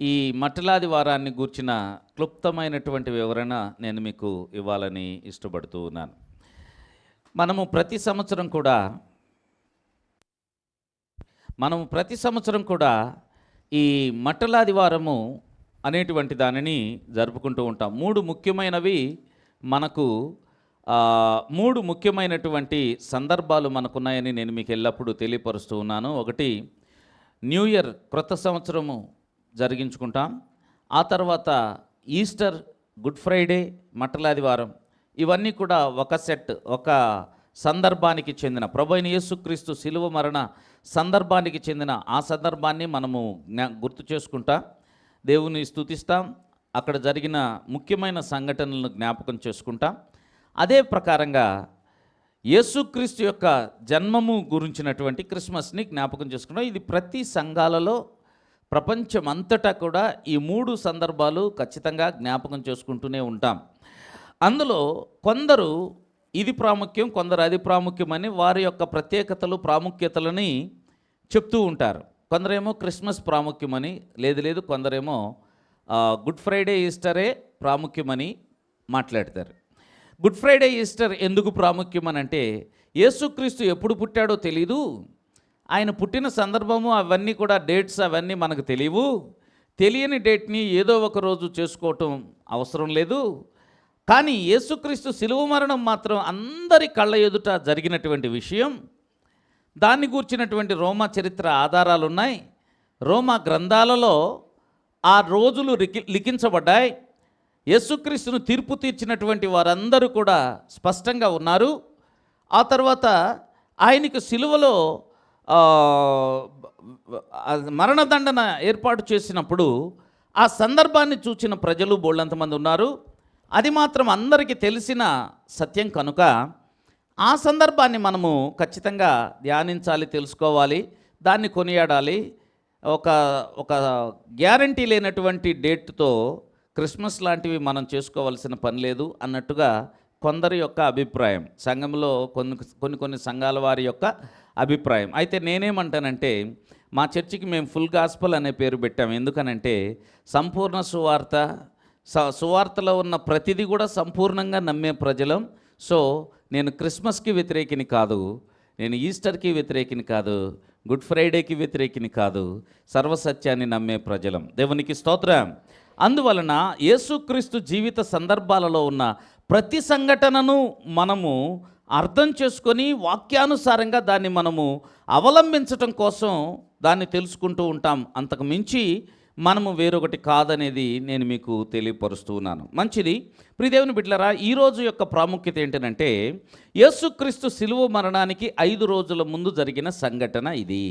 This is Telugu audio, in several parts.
ఈ మట్టలాది వారాన్ని గూర్చిన క్లుప్తమైనటువంటి వివరణ నేను మీకు ఇవ్వాలని ఇష్టపడుతూ ఉన్నాను. మనము ప్రతి సంవత్సరం కూడా ఈ మట్టలాది వారము అనేటువంటి దానిని జరుపుకుంటూ ఉంటాం. మూడు ముఖ్యమైనటువంటి సందర్భాలు మనకున్నాయని నేను మీకు ఎల్లప్పుడూ తెలియపరుస్తూ ఉన్నాను. ఒకటి, న్యూ ఇయర్, క్రొత్త సంవత్సరము జరిగించుకుంటాం. ఆ తర్వాత ఈస్టర్, గుడ్ ఫ్రైడే, మట్టలాదివారం, ఇవన్నీ కూడా ఒక సందర్భానికి చెందిన, ప్రభు అయిన యేసుక్రీస్తు శిలువ మరణ సందర్భానికి చెందిన ఆ సందర్భాన్ని మనము గుర్తు చేసుకుంటా దేవుని స్తుతిస్తాం. అక్కడ జరిగిన ముఖ్యమైన సంఘటనలను జ్ఞాపకం చేసుకుంటాం. అదే ప్రకారంగా యేసుక్రీస్తు యొక్క జన్మము గురించినటువంటి క్రిస్మస్ని జ్ఞాపకం చేసుకుంటాం. ఇది ప్రతి సంఘాలలో ప్రపంచమంతటా కూడా ఈ 3 సందర్భాలు ఖచ్చితంగా జ్ఞాపకం చేసుకుంటూనే ఉంటాం. అందులో కొందరు ఇది ప్రాముఖ్యం, కొందరు అది ప్రాముఖ్యమని వారి యొక్క ప్రత్యేకతలు, ప్రాముఖ్యతలని చెప్తూ ఉంటారు. కొందరేమో క్రిస్మస్ ప్రాముఖ్యమని, లేదు కొందరేమో గుడ్ ఫ్రైడే, ఈస్టరే ప్రాముఖ్యమని మాట్లాడతారు. గుడ్ ఫ్రైడే, ఈస్టర్ ఎందుకు ప్రాముఖ్యమని అంటే, యేసుక్రీస్తు ఎప్పుడు పుట్టాడో తెలీదు, ఆయన పుట్టిన సందర్భము అవన్నీ కూడా డేట్స్ అవన్నీ మనకు తెలియని డేట్ని ఏదో ఒక రోజు చేసుకోవటం అవసరం లేదు. కానీ యేసుక్రీస్తు శిలువ మరణం మాత్రం అందరి కళ్ళ ఎదుట జరిగినటువంటి విషయం. దాన్ని గూర్చినటువంటి రోమా చరిత్ర ఆధారాలు ఉన్నాయి. రోమా గ్రంథాలలో ఆ రోజులు లిఖించబడ్డాయి. యేసుక్రీస్తును తీర్పు తీర్చినటువంటి వారందరూ కూడా స్పష్టంగా ఉన్నారు. ఆ తర్వాత ఆయనకు శిలువలో మరణదండన ఏర్పాటు చేసినప్పుడు ఆ సందర్భాన్ని చూచిన ప్రజలు బోళ్ళంతమంది ఉన్నారు. అది మాత్రం అందరికీ తెలిసిన సత్యం కనుక ఆ సందర్భాన్ని మనము ఖచ్చితంగా ధ్యానించాలి, తెలుసుకోవాలి, దాన్ని కొనియాడాలి. ఒక గ్యారంటీ లేనటువంటి డేట్తో క్రిస్మస్ లాంటివి మనం చేసుకోవాల్సిన పని లేదు అన్నట్టుగా కొందరి యొక్క అభిప్రాయం, సంఘంలో కొన్ని సంఘాల వారి యొక్క అభిప్రాయం. అయితే నేనేమంటానంటే, మా చర్చికి మేము ఫుల్ గాస్పల్ అనే పేరు పెట్టాము. ఎందుకనంటే సంపూర్ణ సువార్తలో ఉన్న ప్రతిదీ కూడా సంపూర్ణంగా నమ్మే ప్రజలం. సో నేను క్రిస్మస్కి వ్యతిరేకిని కాదు, నేను ఈస్టర్కి వ్యతిరేకిని కాదు, గుడ్ ఫ్రైడేకి వ్యతిరేకిని కాదు, సర్వసత్యాన్ని నమ్మే ప్రజలం. దేవునికి స్తోత్రం. అందువలన యేసుక్రీస్తు జీవిత సందర్భాలలో ఉన్న ప్రతి సంఘటనను మనము అర్థం చేసుకొని వాక్యానుసారంగా దాన్ని మనము అవలంబించటం కోసం దాన్ని తెలుసుకుంటూ ఉంటాం. అంతకు మించి మనము వేరొకటి కాదనేది నేను మీకు తెలియపరుస్తూ ఉన్నాను. మంచిది. ప్రియదేవుని బిడ్డలారా, ఈరోజు యొక్క ప్రాముఖ్యత ఏంటంటే, యేసుక్రీస్తు శిలువ మరణానికి 5 రోజుల ముందు జరిగిన సంఘటన ఇది.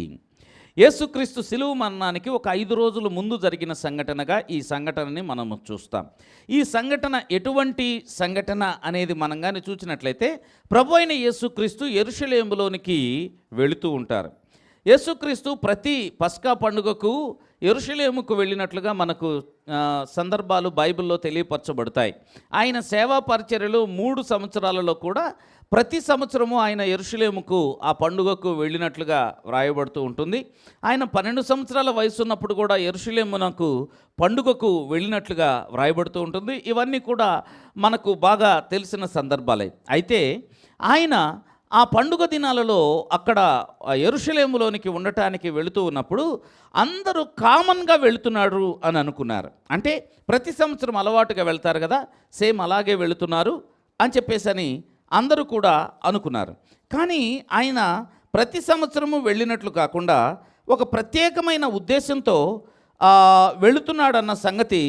యేసుక్రీస్తు శిలువ మరణానికి ఒక 5 రోజుల ముందు జరిగిన సంఘటనగా ఈ సంఘటనని మనము చూస్తాం. ఈ సంఘటన ఎటువంటి సంఘటన అనేది మనం కానీ చూసినట్లయితే, ప్రభు అయిన యేసుక్రీస్తు యెరూషలేములోనికి వెళుతూ ఉంటారు. యేసుక్రీస్తు ప్రతి పస్కా పండుగకు యెరూషలేముకు వెళ్ళినట్లుగా మనకు సందర్భాలు బైబిల్లో తెలియపరచబడతాయి. ఆయన సేవా పరిచర్యలు 3 సంవత్సరాలలో కూడా ప్రతి సంవత్సరము ఆయన యెరూషలేముకు ఆ పండుగకు వెళ్ళినట్లుగా వ్రాయబడుతూ ఉంటుంది. ఆయన 12 సంవత్సరాల వయసు ఉన్నప్పుడు కూడా యెరూషలేమునకు పండుగకు వెళ్ళినట్లుగా వ్రాయబడుతూ ఉంటుంది. ఇవన్నీ కూడా మనకు బాగా తెలిసిన సందర్భాలే. అయితే ఆయన ఆ పండుగ దినాలలో అక్కడ యెరూషలేములోనికి ఉండటానికి వెళుతూ ఉన్నప్పుడు అందరూ కామన్గా వెళుతున్నాడు అని అనుకున్నారు. అంటే ప్రతి సంవత్సరం అలవాటుగా వెళ్తారు కదా, సేమ్ అలాగే వెళుతున్నారు అని చెప్పేసి అందరూ కూడా అనుకున్నారు. కానీ ఆయన ప్రతి సంవత్సరము వెళ్ళినట్లు కాకుండా ఒక ప్రత్యేకమైన ఉద్దేశంతో వెళుతున్నాడన్న సంగతి,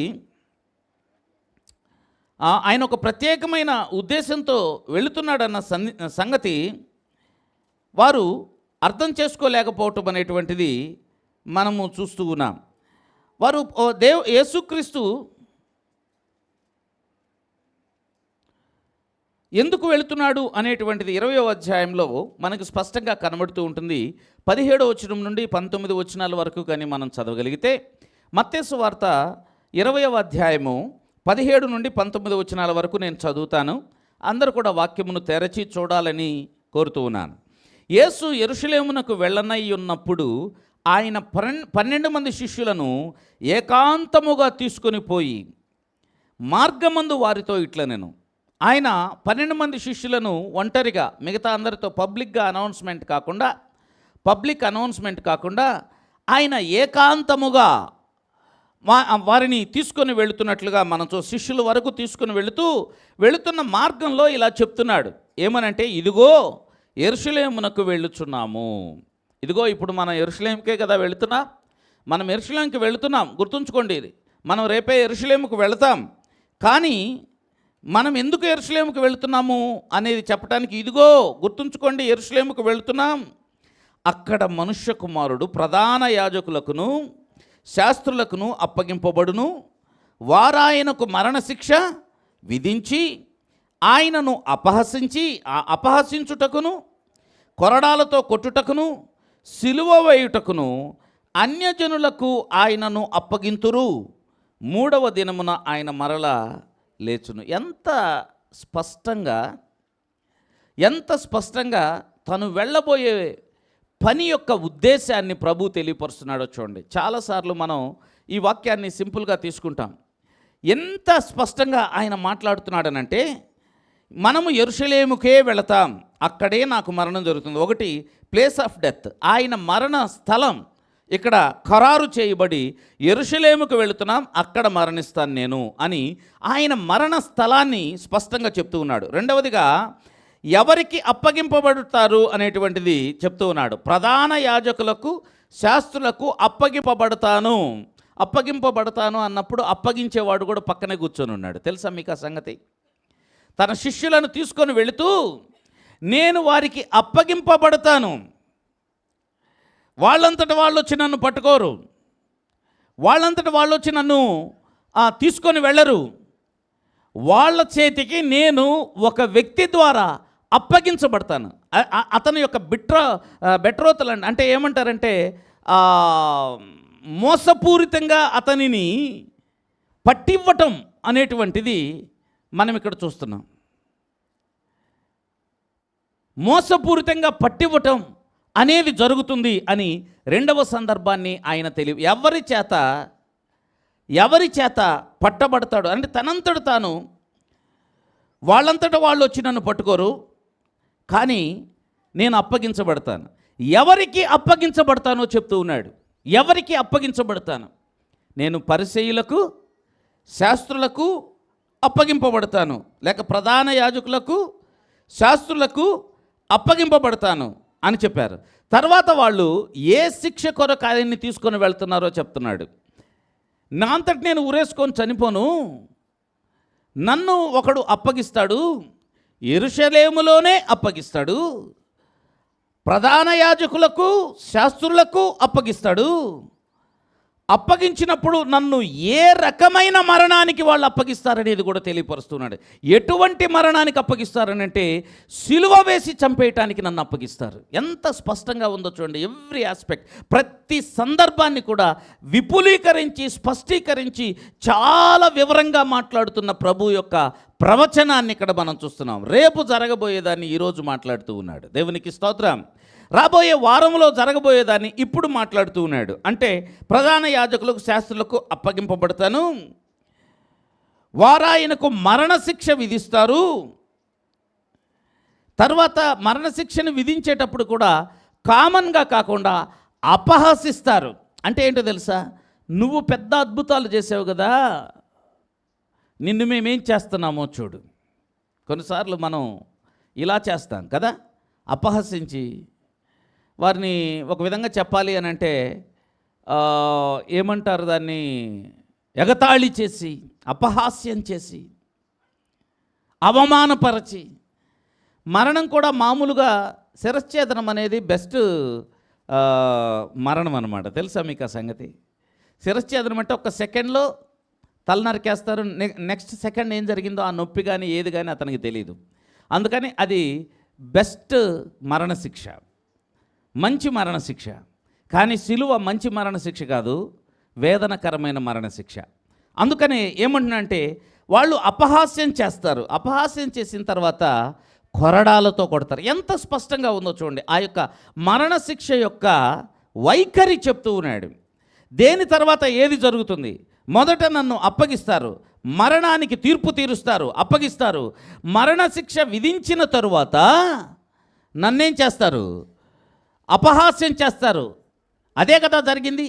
ఆయన ఒక ప్రత్యేకమైన ఉద్దేశంతో వెళుతున్నాడన్న సంగతి వారు అర్థం చేసుకోలేకపోవటం అనేటువంటిది మనము చూస్తూ ఉన్నాం. వారు యేసుక్రీస్తు ఎందుకు వెళుతున్నాడు అనేటువంటిది 20వ అధ్యాయంలో మనకు స్పష్టంగా కనబడుతూ ఉంటుంది. 17వ వచనం నుండి 19 వచనాల వరకు కానీ మనం చదవగలిగితే, మత్తయి సువార్త 20వ అధ్యాయము 17 నుండి 19 వచనాల వరకు నేను చదువుతాను. అందరూ కూడా వాక్యమును తెరచి చూడాలని కోరుతూ ఉన్నాను. యేసు యెరూషలేమునకు వెళ్ళనై ఉన్నప్పుడు ఆయన 12 మంది శిష్యులను ఏకాంతముగా తీసుకొని పోయి మార్గమందు వారితో ఇట్లా నేను ఆయన 12 మంది శిష్యులను ఒంటరిగా మిగతా అందరితో పబ్లిక్ అనౌన్స్మెంట్ కాకుండా ఆయన ఏకాంతముగా వారిని తీసుకొని వెళుతున్నట్లుగా మనం శిష్యుల వరకు తీసుకొని వెళుతున్న మార్గంలో ఇలా చెప్తున్నాడు. ఏమనంటే, ఇదిగో యెరూషలేమునకు వెళ్ళుచున్నాము. ఇదిగో ఇప్పుడు మనం యెరూషలేముకే కదా వెళుతున్నాం. మనం యెరూషలేముకి వెళుతున్నాం, గుర్తుంచుకోండి. ఇది మనం రేపే యెరూషలేముకు వెళతాం. కానీ మనం ఎందుకు యెరూషలేముకు వెళుతున్నాము అనేది చెప్పడానికి, ఇదిగో గుర్తుంచుకోండి, యెరూషలేముకు వెళుతున్నాం. అక్కడ మనుష్య కుమారుడు ప్రధాన యాజకులకును శాస్త్రులకును అప్పగింపబడును. వారాయనకు మరణశిక్ష విధించి ఆయనను అపహసించుటకును కొరడాలతో కొట్టుటకును సిలువ వేయుటకును అన్యజనులకు ఆయనను అప్పగింతురు. 3వ దినమున ఆయన మరల లేచును. ఎంత స్పష్టంగా తను వెళ్ళబోయే పని యొక్క ఉద్దేశాన్ని ప్రభు తెలియపరుస్తున్నాడో చూడండి. చాలాసార్లు మనం ఈ వాక్యాన్ని సింపుల్గా తీసుకుంటాం. ఎంత స్పష్టంగా ఆయన మాట్లాడుతున్నాడనంటే, మనము యెరూషలేముకే వెళతాం, అక్కడే నాకు మరణం జరుగుతుంది. ఒకటి ప్లేస్ ఆఫ్ డెత్, ఆయన మరణ స్థలం ఇక్కడ ఖరారు చేయబడి యెరూషలేముకు వెళుతున్నాం, అక్కడ మరణిస్తాను నేను అని ఆయన మరణ స్థలాన్ని స్పష్టంగా చెప్తూ ఉన్నాడు. రెండవదిగా ఎవరికి అప్పగింపబడతారు అనేటువంటిది చెప్తూ ఉన్నాడు. ప్రధాన యాజకులకు శాస్త్రులకు అప్పగింపబడతాను అన్నప్పుడు అప్పగించేవాడు కూడా పక్కనే కూర్చొని ఉన్నాడు. తెలుసా మీకు ఆ సంగతి? తన శిష్యులను తీసుకొని వెళుతూ, నేను వారికి అప్పగింపబడతాను, వాళ్ళంతట వాళ్ళు వచ్చి నన్ను పట్టుకోరు, వాళ్ళంతట వాళ్ళు వచ్చి నన్ను తీసుకొని వెళ్ళరు, వాళ్ళ చేతికి నేను ఒక వ్యక్తి ద్వారా అప్పగించబడతాను. అతని యొక్క బెట్రోతలు అంటే ఏమంటారంటే, మోసపూరితంగా అతనిని పట్టివ్వటం అనేటువంటిది మనం ఇక్కడ చూస్తున్నాం. మోసపూరితంగా పట్టివ్వటం అనేది జరుగుతుంది అని రెండవ సందర్భాన్ని ఆయన ఎవరి చేత పట్టబడతాడు అంటే, తనంతట తాను వాళ్ళంతట వాళ్ళు వచ్చి నన్ను పట్టుకోరు, కానీ నేను అప్పగించబడతాను. ఎవరికి అప్పగించబడతానో చెప్తూ ఉన్నాడు. ఎవరికి అప్పగించబడతాను? నేను పరిసయ్యులకు శాస్త్రులకు అప్పగింపబడతాను, లేక ప్రధాన యాజకులకు శాస్త్రులకు అప్పగింపబడతాను అని చెప్పారు. తర్వాత వాళ్ళు ఏ శిక్ష కొరకు ఆయన్ని తీసుకొని వెళ్తున్నారో చెప్తున్నాడు. నా అంతటి నేను ఊరేసుకొని చనిపోను, నన్ను ఒకడు అప్పగిస్తాడు, యెరూషలేములోనే అప్పగిస్తాడు, ప్రధాన యాజకులకు శాస్త్రులకు అప్పగిస్తాడు. అప్పగించినప్పుడు నన్ను ఏ రకమైన మరణానికి వాళ్ళు అప్పగిస్తారనేది కూడా తెలియపరుస్తున్నాడు. ఎటువంటి మరణానికి అప్పగిస్తారని అంటే, సిలువ వేసి చంపేయటానికి నన్ను అప్పగిస్తారు. ఎంత స్పష్టంగా ఉందో చూడండి. ఎవ్రీ ఆస్పెక్ట్, ప్రతి సందర్భాన్ని కూడా విపులీకరించి స్పష్టీకరించి చాలా వివరంగా మాట్లాడుతున్న ప్రభు యొక్క ప్రవచనాన్ని ఇక్కడ మనం చూస్తున్నాం. రేపు జరగబోయేదాన్ని ఈరోజు మాట్లాడుతూ ఉన్నాడు. దేవునికి స్తోత్రం. రాబోయే వారంలో జరగబోయేదాన్ని ఇప్పుడు మాట్లాడుతూ ఉన్నాడు. అంటే ప్రధాన యాజకులకు శాస్త్రులకు అప్పగింపబడతాను, వారాయనకు మరణశిక్ష విధిస్తారు. తర్వాత మరణశిక్షను విధించేటప్పుడు కూడా కామన్గా కాకుండా అపహసిస్తారు. అంటే ఏంటో తెలుసా? నువ్వు పెద్ద అద్భుతాలు చేసావు కదా, నిన్ను మేమేం చేస్తున్నామో చూడు. కొన్నిసార్లు మనం ఇలా చేస్తాం కదా, అపహసించి వారిని ఒక విధంగా చెప్పాలి అని అంటే ఏమంటారు దాన్ని, ఎగతాళి చేసి అపహాస్యం చేసి అవమానపరచి. మరణం కూడా మామూలుగా శిరశ్ఛేదనం అనేది బెస్ట్ మరణం అన్నమాట. తెలుసా మీకు ఆ సంగతి? శిరశ్ఛేదనం అంటే ఒక సెకండ్లో తల నరికేస్తారు. నెక్స్ట్ సెకండ్ ఏం జరిగిందో ఆ నొప్పి కానీ ఏది కానీ అతనికి తెలియదు. అందుకని అది బెస్ట్ మరణశిక్ష, మంచి మరణశిక్ష. కానీ సిలువ మంచి మరణశిక్ష కాదు, వేదనకరమైన మరణశిక్ష. అందుకని ఏమంటున్నానంటే, వాళ్ళు అపహాస్యం చేస్తారు. అపహాస్యం చేసిన తర్వాత కొరడాలతో కొడతారు. ఎంత స్పష్టంగా ఉందో చూడండి. ఆ యొక్క మరణశిక్ష యొక్క వైఖరి చెప్తూ ఉన్నాడు. దేని తర్వాత ఏది జరుగుతుంది? మొదట నన్ను అప్పగిస్తారు, మరణానికి తీర్పు తీరుస్తారు, అప్పగిస్తారు. మరణశిక్ష విధించిన తరువాత నన్నేం చేస్తారు? అపహాస్యం చేస్తారు. అదే కదా జరిగింది.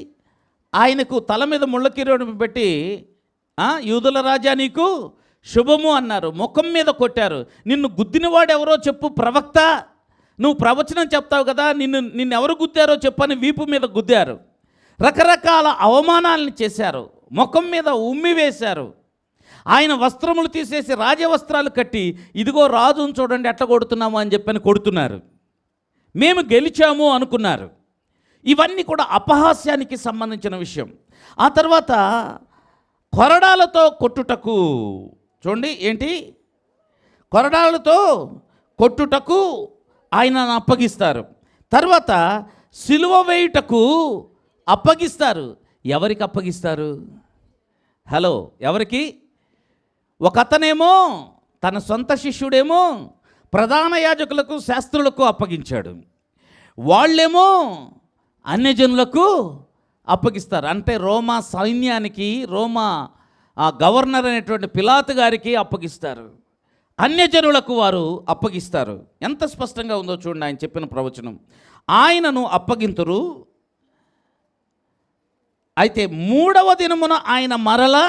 ఆయనకు తల మీద ముళ్ళ కిరీటం పెట్టి యూదుల రాజా నీకు శుభము అన్నారు, ముఖం మీద కొట్టారు. నిన్ను గుద్దినవాడు ఎవరో చెప్పు, ప్రవక్త, నువ్వు ప్రవచనం చెప్తావు కదా, నిన్నెవరు గుద్దారో చెప్పని వీపు మీద గుద్దారు. రకరకాల అవమానాలను చేశారు, ముఖం మీద ఉమ్మి వేశారు. ఆయన వస్త్రములు తీసేసి రాజవస్త్రాలు కట్టి, ఇదిగో రాజును చూడండి ఎట్లా కొడుతున్నాము అని చెప్పని కొడుతున్నారు. మేము గెలిచాము అనుకున్నారు. ఇవన్నీ కూడా అపహాస్యానికి సంబంధించిన విషయం. ఆ తర్వాత కొరడాలతో కొట్టుటకు, చూడండి ఏంటి, కొరడాలతో కొట్టుటకు ఆయనను అప్పగిస్తారు. తర్వాత సిలువ వేయుటకు అప్పగిస్తారు. ఎవరికి అప్పగిస్తారు? హలో, ఎవరికి? ఒక అతనేమో తన సొంత శిష్యుడేమో ప్రధాన యాజకులకు శాస్త్రులకు అప్పగించాడు, వాళ్ళేమో అన్యజనులకు అప్పగిస్తారు. అంటే రోమా సైన్యానికి, రోమా గవర్నర్ అనేటువంటి పిలాతు గారికి అప్పగిస్తారు, అన్యజనులకు వారు అప్పగిస్తారు. ఎంత స్పష్టంగా ఉందో చూడండి ఆయన చెప్పిన ప్రవచనం. ఆయనను అప్పగింతురు, అయితే 3వ దినమున ఆయన మరలా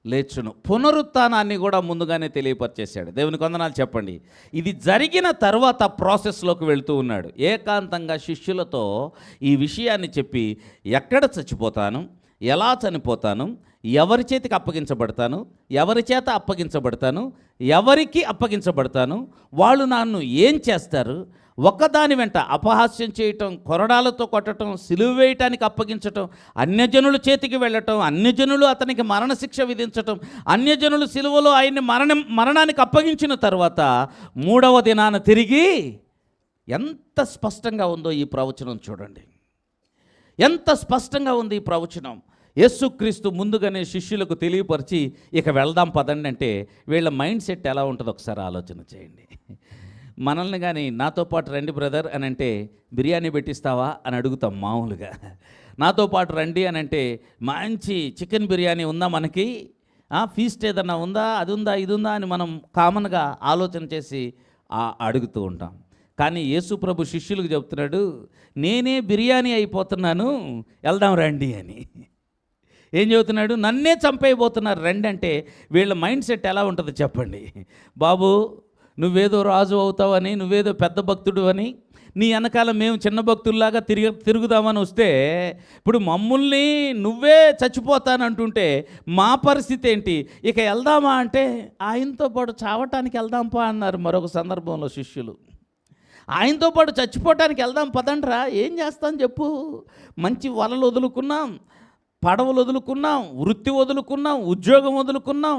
లేచును. పునరుత్థానాన్ని కూడా ముందుగానే తెలియపరిచేశాడు. దేవునికి వందనాలు చెప్పండి. ఇది జరిగిన తర్వాత ప్రాసెస్లోకి వెళుతూ ఉన్నాడు. ఏకాంతంగా శిష్యులతో ఈ విషయాన్ని చెప్పి, ఎక్కడ చచ్చిపోతాను, ఎలా చనిపోతాను, ఎవరి చేతికి అప్పగించబడతాను, ఎవరి చేత అప్పగించబడతాను, ఎవరికి అప్పగించబడతాను, వాళ్ళు నన్ను ఏం చేస్తారు, ఒకదాని వెంట అపహాస్యం చేయటం, కొరడాలతో కొట్టడం, సిలువ వేయటానికి అప్పగించటం, అన్యజనుల చేతికి వెళ్ళటం, అన్యజనులు అతనికి మరణశిక్ష విధించటం, అన్యజనులు సిలువలో ఆయన్ని మరణానికి అప్పగించిన తర్వాత 3వ దినాన తిరిగి, ఎంత స్పష్టంగా ఉందో ఈ ప్రవచనం చూడండి. ఎంత స్పష్టంగా ఉంది ఈ ప్రవచనం. యేసుక్రీస్తు ముందుగానే శిష్యులకు తెలియపరిచి, ఇక వెళ్దాం పదండి అంటే వీళ్ళ మైండ్ సెట్ ఎలా ఉంటుందో ఒకసారి ఆలోచన చేయండి. మనల్ని కానీ నాతో పాటు రండి బ్రదర్ అని అంటే, బిర్యానీ పెట్టిస్తావా అని అడుగుతాం మామూలుగా. నాతో పాటు రండి అని అంటే, మంచి చికెన్ బిర్యానీ ఉందా మనకి, ఫీస్ట్ ఏదన్నా ఉందా, అది ఉందా, ఇది ఉందా అని మనం కామన్గా ఆలోచన చేసి అడుగుతూ ఉంటాం. కానీ యేసు ప్రభు శిష్యులకు చెప్తున్నాడు, నేనే బిర్యానీ అయిపోతున్నాను, వెళ్దాం రండి అని. ఏం చెబుతున్నాడు? నన్నే చంపేయబోతున్నారు రండి అంటే వీళ్ళ మైండ్ సెట్ ఎలా ఉంటుందో చెప్పండి. బాబు, నువ్వేదో రాజు అవుతావని, నువ్వేదో పెద్ద భక్తుడు అని, నీ వెనకాల మేము చిన్న భక్తుల్లాగా తిరుగుదామని వస్తే, ఇప్పుడు మమ్మల్ని నువ్వే చచ్చిపోతానంటుంటే మా పరిస్థితి ఏంటి? ఇక వెళ్దామా అంటే, ఆయనతో పాటు చావటానికి వెళ్దాంపా అన్నారు మరొక సందర్భంలో శిష్యులు. ఆయనతో పాటు చచ్చిపోవటానికి వెళ్దాం పదండ్రా, ఏం చేస్తాను చెప్పు. మంచి వలలు వదులుకున్నాం, పడవలు వదులుకున్నాం, వృత్తి వదులుకున్నాం, ఉద్యోగం వదులుకున్నాం,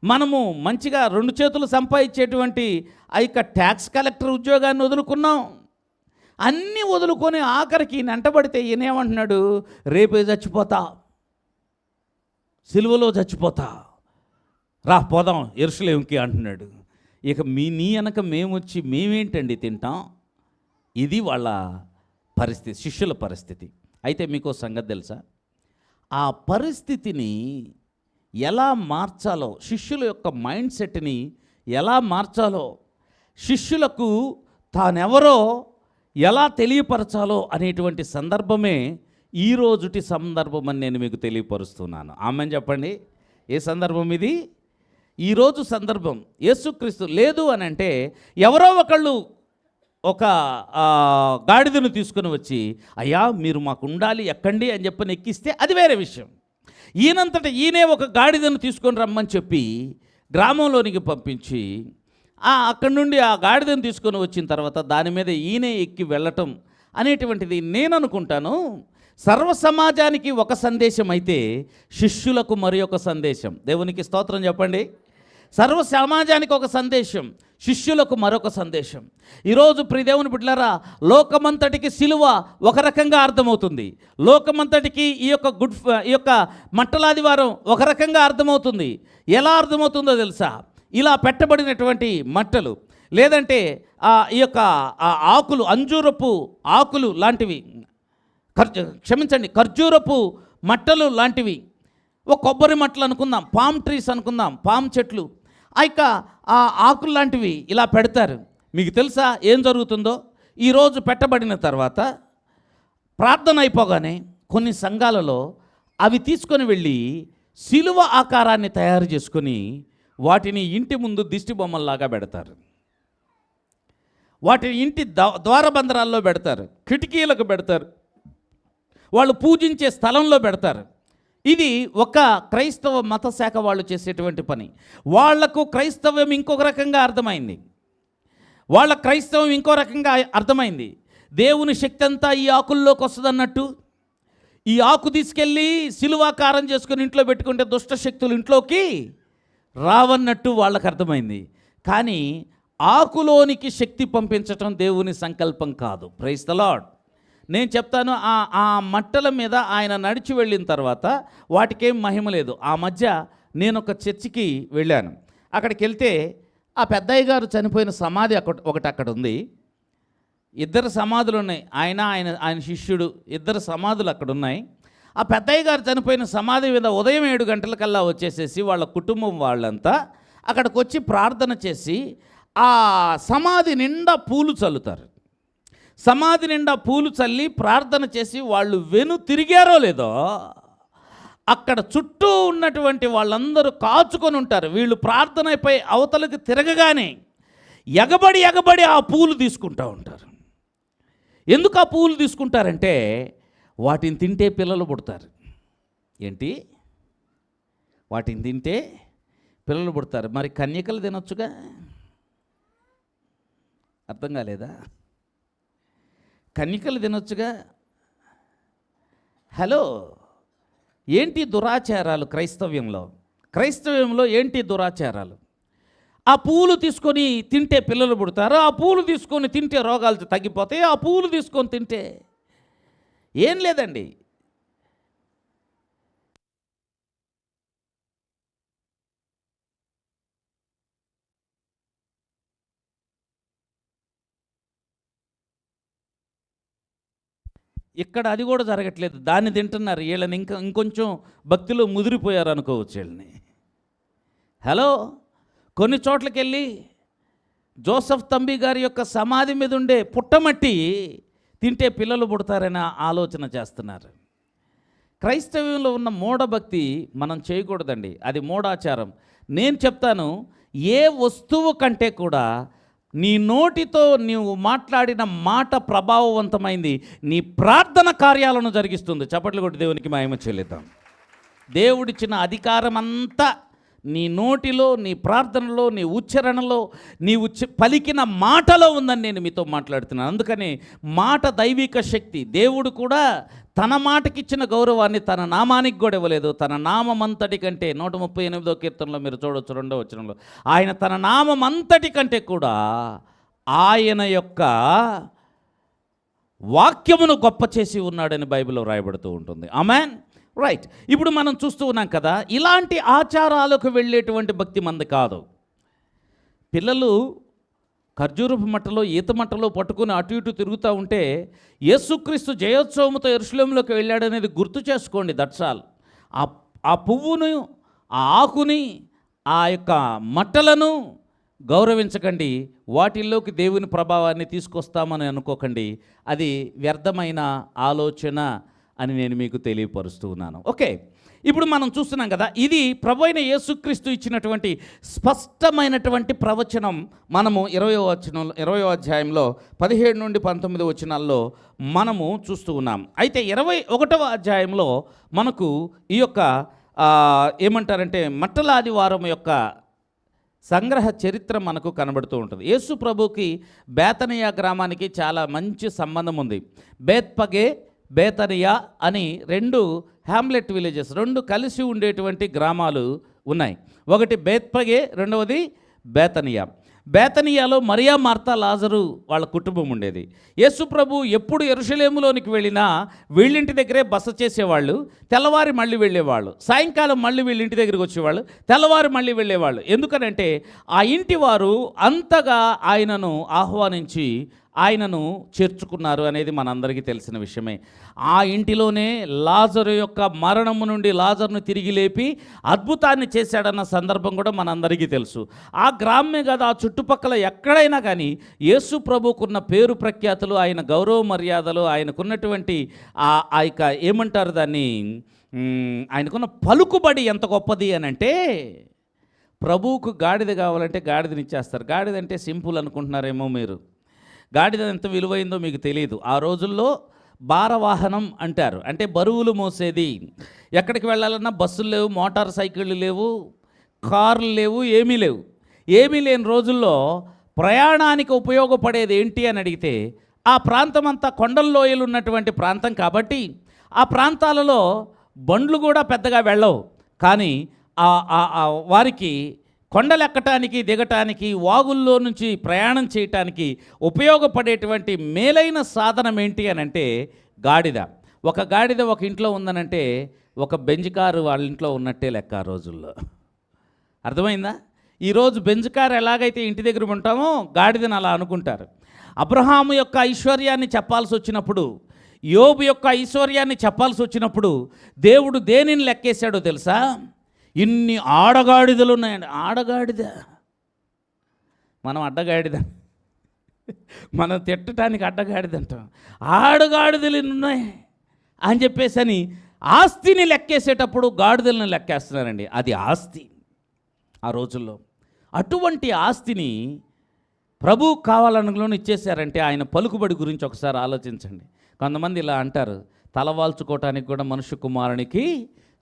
మనము మంచిగా 2 చేతులు సంపాదించేటువంటి ఆ యొక్క ట్యాక్స్ కలెక్టర్ ఉద్యోగాన్ని వదులుకున్నాం. అన్నీ వదులుకొని ఆఖరికి వెంటబడితే ఈయనేమంటున్నాడు? రేపే చచ్చిపోతా, సిలువలో చచ్చిపోతా, రా పోదాం యెరూషలేముకి అంటున్నాడు. ఇక నీ వెనక మేము వచ్చి మేమేంటండి తింటాం? ఇది వాళ్ళ పరిస్థితి, శిష్యుల పరిస్థితి. అయితే మీకు సంగతి తెలుసా? ఆ పరిస్థితిని ఎలా మార్చాలో, శిష్యుల యొక్క మైండ్ సెట్ని ఎలా మార్చాలో, శిష్యులకు తానెవరో ఎలా తెలియపరచాలో అనేటువంటి సందర్భమే ఈరోజుటి సందర్భం అని నేను మీకు తెలియపరుస్తున్నాను. ఆమెన్ చెప్పండి. ఏ సందర్భం ఇది? ఈరోజు సందర్భం. యేసుక్రీస్తు లేదు అని అంటే, ఎవరో ఒకళ్ళు ఒక గాడిదను తీసుకుని వచ్చి, అయ్యా మీరు మాకు ఉండాలి ఎక్కండి అని చెప్పని ఎక్కిస్తే అది వేరే విషయం. ఈయనంతట ఈయనే ఒక గాడిదను తీసుకొని రమ్మని చెప్పి గ్రామంలోనికి పంపించి, అక్కడి నుండి ఆ గాడిదను తీసుకొని వచ్చిన తర్వాత దాని మీద ఈయనే ఎక్కి వెళ్ళటం అనేటువంటిది నేను అనుకుంటాను సర్వ సమాజానికి ఒక సందేశం అయితే శిష్యులకు మరి ఒక సందేశం. దేవునికి స్తోత్రం చెప్పండి. సర్వ సమాజానికి ఒక సందేశం, శిష్యులకు మరొక సందేశం. ఈరోజు ప్రియ దేవుని బిడ్డలారా, లోకమంతటికి సిలువ ఒక రకంగా అర్థమవుతుంది. లోకమంతటికి ఈ యొక్క మట్టలాదివారం ఒక రకంగా అర్థమవుతుంది. ఎలా అర్థమవుతుందో తెలుసా? ఇలా పెట్టబడినటువంటి మట్టలు, లేదంటే ఈ యొక్క ఆకులు, అంజూరపు ఆకులు లాంటివి, ఖర్జూరపు మట్టలు లాంటివి, ఒక కొబ్బరి మట్టలు అనుకుందాం, పామ్ ట్రీస్ అనుకుందాం, పామ్ చెట్లు, ఆ ఆకులు లాంటివి ఇలా పెడతారు. మీకు తెలుసా ఏం జరుగుతుందో? ఈరోజు పెట్టబడిన తర్వాత ప్రార్థన అయిపోగానే కొన్ని సంఘాలలో అవి తీసుకొని వెళ్ళి శిలువ ఆకారాన్ని తయారు చేసుకొని వాటిని ఇంటి ముందు దిష్టి బొమ్మల్లాగా పెడతారు, వాటిని ఇంటి ద్వారబంధరాల్లో పెడతారు, కిటికీలకు పెడతారు, వాళ్ళు పూజించే స్థలంలో పెడతారు. ఇది ఒక క్రైస్తవ మత శాఖ వాళ్ళు చేసేటువంటి పని. వాళ్లకు క్రైస్తవం ఇంకొక రకంగా అర్థమైంది, వాళ్ళ క్రైస్తవం ఇంకో రకంగా అర్థమైంది. దేవుని శక్తి అంతా ఈ ఆకుల్లోకి వస్తుంది అన్నట్టు, ఈ ఆకు తీసుకెళ్ళి శిలువాకారం చేసుకుని ఇంట్లో పెట్టుకుంటే దుష్ట శక్తులు ఇంట్లోకి రావన్నట్టు వాళ్ళకు అర్థమైంది. కానీ ఆకులోనికి శక్తి పంపించటం దేవుని సంకల్పం కాదు. Praise the Lord. నేను చెప్తాను, ఆ మట్టల మీద ఆయన నడిచి వెళ్ళిన తర్వాత వాటికేం మహిమ లేదు. ఆ మధ్య నేను ఒక చర్చికి వెళ్ళాను. అక్కడికి వెళ్తే ఆ పెద్దయ్య గారు చనిపోయిన సమాధి ఒకటి అక్కడ ఉంది. 2 సమాధులు ఉన్నాయి. ఆయన శిష్యుడు, 2 సమాధులు అక్కడ ఉన్నాయి. ఆ పెద్దయ్య గారు చనిపోయిన సమాధి మీద ఉదయం 7 గంటలకల్లా వచ్చేసేసి వాళ్ళ కుటుంబం వాళ్ళంతా అక్కడికి వచ్చి ప్రార్థన చేసి ఆ సమాధి నిండా పూలు చల్లుతారు. సమాధి నిండా పూలు చల్లి ప్రార్థన చేసి వాళ్ళు తిరిగారో లేదో అక్కడ చుట్టూ ఉన్నటువంటి వాళ్ళందరూ కాచుకొని ఉంటారు. వీళ్ళు ప్రార్థన అయిపోయి అవతలకు తిరగగానే ఎగబడి ఆ పూలు తీసుకుంటూ ఉంటారు. ఎందుకు ఆ పూలు తీసుకుంటారంటే వాటిని తింటే పిల్లలు పుడతారు. ఏంటి? వాటిని తింటే పిల్లలు పుడతారు. మరి కన్యకలు తినొచ్చుగా? అర్థం కాలేదా? కన్యకలు తినొచ్చుగా. హలో, ఏంటి దురాచారాలు క్రైస్తవ్యంలో ఏంటి దురాచారాలు? ఆ పూలు తీసుకొని తింటే పిల్లలు పుడతారు, ఆ పూలు తీసుకొని తింటే రోగాలు తగ్గిపోతాయి, ఆ పూలు తీసుకొని తింటే ఏం లేదండి. ఇక్కడ అది కూడా జరగట్లేదు, దాన్ని తింటున్నారు. వీళ్ళని ఇంకొంచెం భక్తిలో ముదిరిపోయారు అనుకోవచ్చు వీళ్ళని. హలో, కొన్ని చోట్లకి వెళ్ళి జోసఫ్ తంబి గారి యొక్క సమాధి మీద ఉండే పుట్టమట్టి తింటే పిల్లలు పుడతారని ఆలోచన చేస్తున్నారు. క్రైస్తవ్యంలో ఉన్న మూఢభక్తి మనం చేయకూడదండి, అది మూఢాచారం. నేను చెప్తాను, ఏ వస్తువు కంటే కూడా నీ నోటితో నీవు మాట్లాడిన మాట ప్రభావవంతమైంది, నీ ప్రార్థన కార్యాలను జరిగిస్తుంది. చప్పట్లు కొట్టి దేవునికి మహిమ చెల్లిద్దాం. దేవుడిచ్చిన అధికారం అంతా నీ నోటిలో, నీ ప్రార్థనలో, నీ ఉచ్చారణలో, నీవు పలికిన మాటలో ఉందని నేను మీతో మాట్లాడుతున్నాను. అందుకని మాట దైవిక శక్తి. దేవుడు కూడా తన మాటకిచ్చిన గౌరవాన్ని తన నామానికి కూడా ఇవ్వలేదు. తన నామమంతటి కంటే 138వ కీర్తనలో మీరు చూడవచ్చు 2వ వచనంలో, ఆయన తన నామమంతటి కంటే కూడా ఆయన యొక్క వాక్యమును గొప్ప చేసి ఉన్నాడని బైబిల్లో రాయబడుతూ ఉంటుంది. ఆమేన్. రైట్. ఇప్పుడు మనం చూస్తూ ఉన్నాం కదా, ఇలాంటి ఆచారాలకు వెళ్ళేటువంటి భక్తి మంది కాదు. పిల్లలు ఖర్జూరపు మట్టలో, ఈత మట్టలో పట్టుకుని అటు ఇటు తిరుగుతూ ఉంటే యేసుక్రీస్తు జయోత్సవంతో యెరూషలేములోకి వెళ్ళాడనేది గుర్తు చేసుకోండి. That's all. ఆ పువ్వును, ఆ ఆకుని, ఆ యొక్క మట్టలను గౌరవించకండి. వాటిల్లోకి దేవుని ప్రభావాన్ని తీసుకొస్తామని అనుకోకండి. అది వ్యర్థమైన ఆలోచన అని నేను మీకు తెలియపరుస్తూ ఉన్నాను. ఓకే, ఇప్పుడు మనం చూస్తున్నాం కదా, ఇది ప్రభువైన యేసుక్రీస్తు ఇచ్చినటువంటి స్పష్టమైనటువంటి ప్రవచనం. మనము 20వ అధ్యాయంలో 17 నుండి 19 వచనాల్లో మనము చూస్తూ ఉన్నాం. అయితే 21వ అధ్యాయంలో మనకు ఈ యొక్క ఏమంటారంటే మట్టల ఆదివారం యొక్క సంగ్రహ చరిత్ర మనకు కనబడుతూ ఉంటుంది. యేసు ప్రభుకి బేతనియా గ్రామానికి చాలా మంచి సంబంధం ఉంది. బేత్పగే, బేతనియా అని 2 హ్యామ్లెట్ విలేజెస్, 2 కలిసి ఉండేటువంటి గ్రామాలు ఉన్నాయి. ఒకటి బేత్పగే, రెండవది బేతనియా. బేతనియాలో మరియా, మార్తా, లాజరు వాళ్ళ కుటుంబం ఉండేది. యేసు ప్రభు ఎప్పుడు యెరూషలేములోనికి వెళ్ళినా వీళ్ళింటి దగ్గరే బస చేసేవాళ్ళు. తెల్లవారి మళ్ళీ వెళ్ళేవాళ్ళు, సాయంకాలం మళ్ళీ వీళ్ళింటి దగ్గరికి వచ్చేవాళ్ళు, తెల్లవారి మళ్ళీ వెళ్ళేవాళ్ళు. ఎందుకనంటే ఆ ఇంటి వారు అంతగా ఆయనను ఆహ్వానించి ఆయనను చేర్చుకున్నారు అనేది మనందరికీ తెలిసిన విషయమే. ఆ ఇంటిలోనే లాజరు యొక్క మరణము నుండి లాజరును తిరిగి లేపి అద్భుతాన్ని చేశాడన్న సందర్భం కూడా మనందరికీ తెలుసు. ఆ గ్రామమే కాదు, ఆ చుట్టుపక్కల ఎక్కడైనా కానీ యేసు ప్రభుకున్న పేరు ప్రఖ్యాతులు, ఆయన గౌరవ మర్యాదలు, ఆయనకున్నటువంటి ఆ యొక్క ఏమంటారు దాన్ని, ఆయనకున్న పలుకుబడి ఎంత గొప్పది అని అంటే, ప్రభువుకు గాడిద కావాలంటే గాడిదనిచ్చేస్తారు. గాడిద అంటే సింపుల్ అనుకుంటున్నారేమో మీరు. గాడిద ఎంత విలువైందో మీకు తెలియదు. ఆ రోజుల్లో భారవాహనం అంటారు, అంటే బరువులు మోసేది. ఎక్కడికి వెళ్ళాలన్నా బస్సులు లేవు, మోటార్ సైకిళ్ళు లేవు, కార్లు లేవు, ఏమీ లేవు. ఏమీ లేని రోజుల్లో ప్రయాణానికి ఉపయోగపడేది ఏంటి అని అడిగితే, ఆ ప్రాంతం అంతా కొండల్లోయలు ఉన్నటువంటి ప్రాంతం కాబట్టి ఆ ప్రాంతాలలో బండ్లు కూడా పెద్దగా వెళ్ళవు. కానీ వారికి కొండలెక్కటానికి దిగటానికి, వాగుల్లో నుంచి ప్రయాణం చేయటానికి ఉపయోగపడేటువంటి మేలైన సాధనం ఏంటి అని అంటే గాడిద. ఒక గాడిద ఒక ఇంట్లో ఉందనంటే ఒక బెంజ్ కారు వాళ్ళ ఇంట్లో ఉన్నట్టే లెక్క ఆ రోజుల్లో. అర్థమైందా? ఈరోజు బెంజ్ కారు ఎలాగైతే ఇంటి దగ్గర ఉంటామో గాడిదని అలా అనుకుంటారు. అబ్రహాము యొక్క ఐశ్వర్యాన్ని చెప్పాల్సి వచ్చినప్పుడు, యోబు యొక్క ఐశ్వర్యాన్ని చెప్పాల్సి వచ్చినప్పుడు దేవుడు దేనిని లెక్కేశాడో తెలుసా? ఇన్ని ఆడగాడిదలు ఉన్నాయండి. ఆడగాడిద, మనం అడ్డగాడిద, మనం తిట్టడానికి అడ్డగాడిద అంటాం. ఆడగాడిదలు ఉన్నాయి అని చెప్పేసి ఆస్తిని లెక్కేసేటప్పుడు గాడిదలను లెక్కేస్తున్నారండి. అది ఆస్తి ఆ రోజుల్లో. అటువంటి ఆస్తిని ప్రభువు కావాలనుకుని ఇచ్చేశారంటే ఆయన పలుకుబడి గురించి ఒకసారి ఆలోచించండి. కొంతమంది ఇలా అంటారు, తలవాల్చుకోవటానికి కూడా మనుష్య కుమారునికి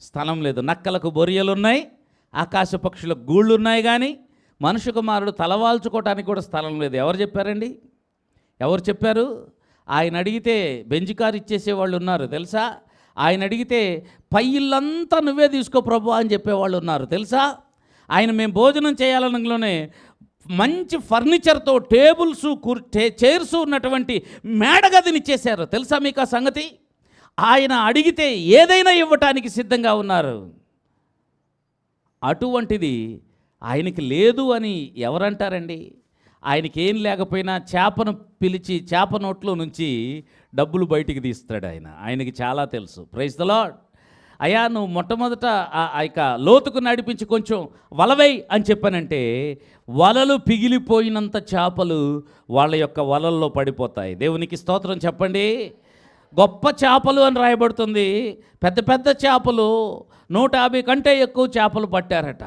స్థలం లేదు. నక్కలకు బొరియలున్నాయి, ఆకాశ పక్షులకు గూళ్ళు ఉన్నాయి, కానీ మనుష్య కుమారుడు తలవాల్చుకోవటానికి కూడా స్థలం లేదు. ఎవరు చెప్పారండి? ఎవరు చెప్పారు? ఆయన అడిగితే బెంజ్ కారు ఇచ్చేసేవాళ్ళు ఉన్నారు తెలుసా? ఆయన అడిగితే పై ఇల్లంతా నువ్వే తీసుకో ప్రభు అని చెప్పేవాళ్ళు ఉన్నారు తెలుసా? ఆయన మేము భోజనం చేయాలనలోనే మంచి ఫర్నిచర్తో టేబుల్స్, చైర్స్ ఉన్నటువంటి మేడగదిని ఇచ్చేశారు తెలుసా మీకు ఆ సంగతి? ఆయన అడిగితే ఏదైనా ఇవ్వటానికి సిద్ధంగా ఉన్నారు. అటువంటిది ఆయనకి లేదు అని ఎవరంటారండి? ఆయనకి ఏం లేకపోయినా చేపను పిలిచి చేప నోట్లో నుంచి డబ్బులు బయటికి తీస్తాడు ఆయన. ఆయనకి చాలా తెలుసు. Praise the Lord. అయ్యా నువ్వు మొట్టమొదట ఇక లోతుకు నడిపించి కొంచెం వలవై అని చెప్పానంటే వలలు పిగిలిపోయినంత చేపలు వాళ్ళ యొక్క వలల్లో పడిపోతాయి. దేవునికి స్తోత్రం చెప్పండి. గొప్ప చేపలు అని రాయబడుతుంది. పెద్ద పెద్ద చేపలు 150 కంటే ఎక్కువ చేపలు పట్టారట.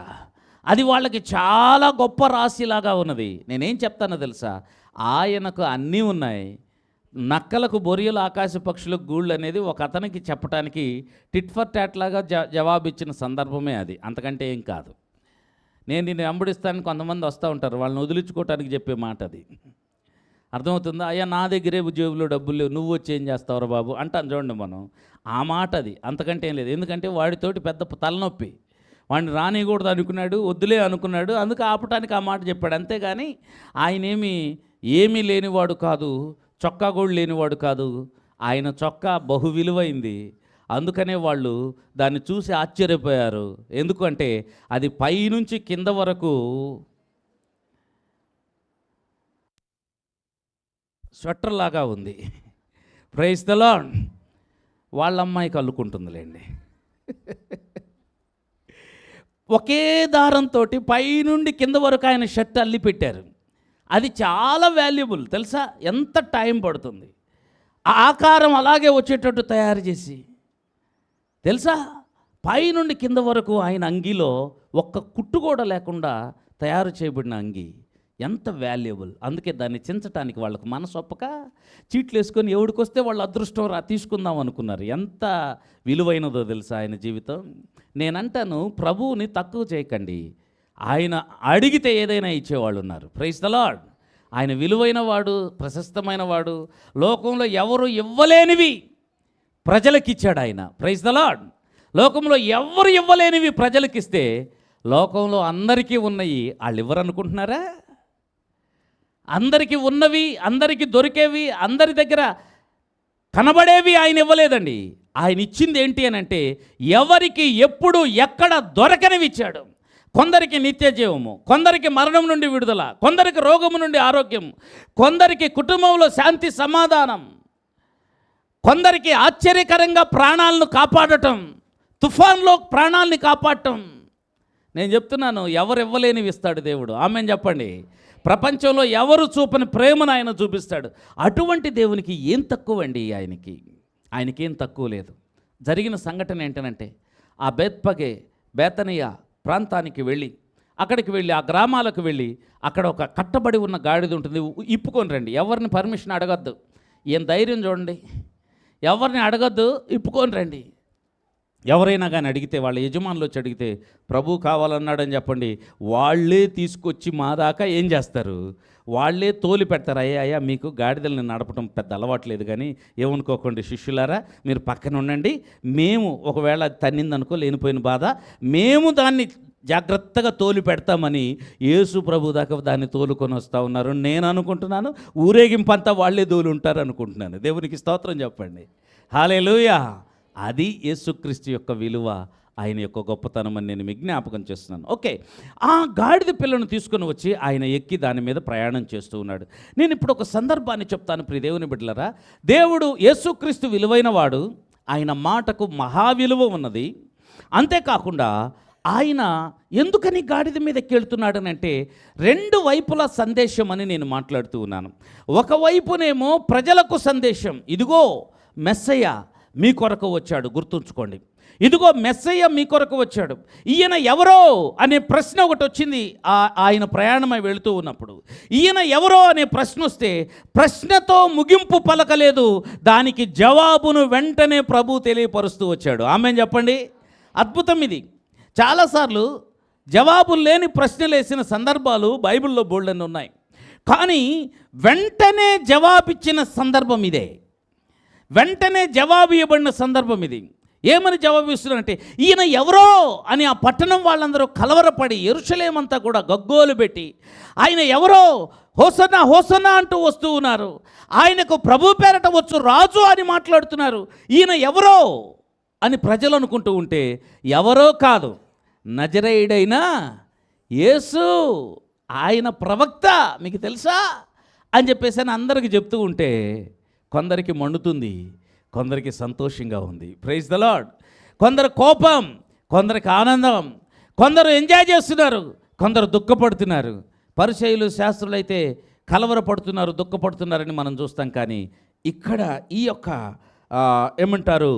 అది వాళ్ళకి చాలా గొప్ప రాశిలాగా ఉన్నది. నేనేం చెప్తానో తెలుసా? ఆయనకు అన్నీ ఉన్నాయి. నక్కలకు బొరియలు, ఆకాశ పక్షులకు గూళ్ళు అనేది ఒక అతనికి చెప్పడానికి టిట్ ఫర్ టాట్ లాగా జవాబిచ్చిన సందర్భమే అది, అంతకంటే ఏం కాదు. నేను నిన్ను వెంబడిస్తానని కొంతమంది వస్తూ ఉంటారు, వాళ్ళని వదిలించుకోవటానికి చెప్పే మాట అది. అర్థమవుతుందా? అయ్యా నా దగ్గరే జేబులో డబ్బులు లేవు, నువ్వు వచ్చి ఏం చేస్తావురా బాబు అంటాను చూడండి మనం. ఆ మాట అది, అంతకంటే ఏం లేదు. ఎందుకంటే వాడితోటి పెద్ద తలనొప్పి, వాడిని రానియకూడదు అనుకున్నాడు, వద్దులే అనుకున్నాడు, అందుకు ఆపటానికి ఆ మాట చెప్పాడు. అంతేగాని ఆయన ఏమీ లేనివాడు కాదు, చొక్కా కూడా లేనివాడు కాదు. ఆయన చొక్కా బహు విలువైంది. అందుకనే వాళ్ళు దాన్ని చూసి ఆశ్చర్యపోయారు. ఎందుకంటే అది పైనుంచి కింద వరకు స్వెటర్ లాగా ఉంది. Praise the Lord. వాళ్ళ అమ్మాయికి అల్లుకుంటుందిలేండి. ఒకే దారంతో పైనుండి కింద వరకు ఆయన షర్ట్ అల్లి పెట్టారు. అది చాలా వాల్యుబుల్ తెలుసా? ఎంత టైం పడుతుంది ఆ ఆకారం అలాగే వచ్చేటట్టు తయారు చేసి, తెలుసా? పైనుండి కింద వరకు ఆయన అంగీలో ఒక్క కుట్టు కూడా లేకుండా తయారు చేయబడిన అంగీ ఎంత వాల్యుబుల్. అందుకే దాన్ని చించటానికి వాళ్ళకు మనసు ఒప్పక చీట్లు వేసుకొని ఎవడికొస్తే వాళ్ళు అదృష్టం తీసుకుందాం అనుకున్నారు. ఎంత విలువైనదో తెలుసా ఆయన జీవితం. నేనంటాను, ప్రభువుని తక్కువ చేయకండి. ఆయన అడిగితే ఏదైనా ఇచ్చేవాళ్ళు ఉన్నారు. Praise the Lord. ఆయన విలువైన వాడు, ప్రశస్తమైన వాడు. లోకంలో ఎవరు ఇవ్వలేనివి ప్రజలకిచ్చాడు ఆయన. Praise the Lord. లోకంలో ఎవరు ఇవ్వలేనివి ప్రజలకిస్తే లోకంలో అందరికీ ఉన్నాయి వాళ్ళు ఇవ్వరు అనుకుంటున్నారా? అందరికీ ఉన్నవి, అందరికీ దొరికేవి, అందరి దగ్గర కనబడేవి ఆయన ఇవ్వలేదండి. ఆయన ఇచ్చింది ఏంటి అని అంటే ఎవరికి ఎప్పుడు ఎక్కడ దొరకనివి ఇచ్చాడు. కొందరికి నిత్య జీవము, కొందరికి మరణం నుండి విడుదల, కొందరికి రోగము నుండి ఆరోగ్యం, కొందరికి కుటుంబంలో శాంతి సమాధానం, కొందరికి ఆశ్చర్యకరంగా ప్రాణాలను కాపాడటం, తుఫాన్లో ప్రాణాలని కాపాడటం. నేను చెప్తున్నాను, ఎవరు ఇవ్వలేనివి ఇస్తాడు దేవుడు. ఆమెను చెప్పండి. ప్రపంచంలో ఎవరు చూపని ప్రేమను ఆయన చూపిస్తాడు. అటువంటి దేవునికి ఏం తక్కువ అండి? ఆయనకేం తక్కువ లేదు. జరిగిన సంఘటన ఏంటనంటే, ఆ బేతనియా ప్రాంతానికి వెళ్ళి, అక్కడికి వెళ్ళి ఆ గ్రామాలకు వెళ్ళి, అక్కడ ఒక కట్టబడి ఉన్న గాడిద ఉంటుంది, ఇప్పుకొని రండి. ఎవరిని పర్మిషన్ అడగద్దు. ఏం ధైర్యం చూడండి, ఎవరిని అడగద్దు, ఇప్పుకొని రండి. ఎవరైనా కానీ అడిగితే, వాళ్ళ యజమానులు వచ్చి అడిగితే ప్రభు కావాలన్నాడని చెప్పండి, వాళ్ళే తీసుకొచ్చి మా దాకా ఏం చేస్తారు, వాళ్ళే తోలి పెడతారు. అయ్యా మీకు గాడిదల్ని నడపడం పెద్ద అలవాట్లేదు, కానీ ఏమనుకోకండి శిష్యులారా, మీరు పక్కన ఉండండి, మేము ఒకవేళ తన్నిందనుకో లేనిపోయిన బాధ, మేము దాన్ని జాగ్రత్తగా తోలి పెడతామని యేసు ప్రభు దాకా దాన్ని తోలుకొని వస్తూ ఉన్నారు. నేను అనుకుంటున్నాను ఊరేగింపంతా వాళ్ళే తోలు ఉంటారు అనుకుంటున్నాను. దేవునికి స్తోత్రం చెప్పండి. హల్లెలూయా. అది యేసుక్రీస్తు యొక్క విలువ, ఆయన యొక్క గొప్పతనం అని నేను మీకు జ్ఞాపకం చేస్తున్నాను. ఓకే, ఆ గాడిద పిల్లను తీసుకొని వచ్చి ఆయన ఎక్కి దాని మీద ప్రయాణం చేస్తూ ఉన్నాడు. నేను ఇప్పుడు ఒక సందర్భాన్ని చెప్తాను ప్రియ దేవుని బిడ్డలారా. దేవుడు యేసుక్రీస్తు విలువైన వాడు, ఆయన మాటకు మహా విలువ ఉన్నది. అంతేకాకుండా ఆయన ఎందుకని గాడిద మీద ఎక్కెళ్తున్నాడనంటే, రెండు వైపుల సందేశం అని నేను మాట్లాడుతూ ఉన్నాను. ఒకవైపునేమో ప్రజలకు సందేశం, ఇదిగో మెస్సయ్య మీ కొరకు వచ్చాడు, గుర్తుంచుకోండి, ఇదిగో మెస్సయ్య మీ కొరకు వచ్చాడు. ఈయన ఎవరో అనే ప్రశ్న ఒకటి వచ్చింది ఆయన ప్రయాణమై వెళుతూ ఉన్నప్పుడు. ఈయన ఎవరో అనే ప్రశ్న వస్తే ప్రశ్నతో ముగింపు పలకలేదు, దానికి జవాబును వెంటనే ప్రభు తెలియపరుస్తూ వచ్చాడు. ఆమెన్ చెప్పండి. అద్భుతం ఇది. చాలాసార్లు జవాబులు లేని ప్రశ్నలు వేసిన సందర్భాలు బైబిల్లో బోల్డన్ని ఉన్నాయి, కానీ వెంటనే జవాబిచ్చిన సందర్భం ఇదే. వెంటనే జవాబు ఇవ్వబడిన సందర్భం ఇది. ఏమని జవాబు ఇస్తున్నారంటే, ఈయన ఎవరో అని ఆ పట్టణం వాళ్ళందరూ కలవరపడి, యెరూషలేమంతా కూడా గగ్గోలు పెట్టి, ఆయన ఎవరో హోసన్నా హోసన్నా అంటూ వస్తూ ఉన్నారు. ఆయనకు ప్రభు పేరట వచ్చు రాజు అని మాట్లాడుతున్నారు. ఈయన ఎవరో అని ప్రజలు అనుకుంటూ ఉంటే, ఎవరో కాదు, నజరేయుడైన యేసు, ఆయన ప్రవక్త, మీకు తెలుసా అని చెప్పేసి అని అందరికీ చెప్తూ ఉంటే, కొందరికి మండుతుంది, కొందరికి సంతోషంగా ఉంది. Praise the Lord. కొందరు కోపం, కొందరికి ఆనందం, కొందరు ఎంజాయ్ చేస్తున్నారు, కొందరు దుఃఖపడుతున్నారు. పరిసయ్యులు శాస్త్రులు అయితే కలవరపడుతున్నారు, దుఃఖపడుతున్నారని మనం చూస్తాం. కానీ ఇక్కడ ఈ యొక్క ఏమంటారు,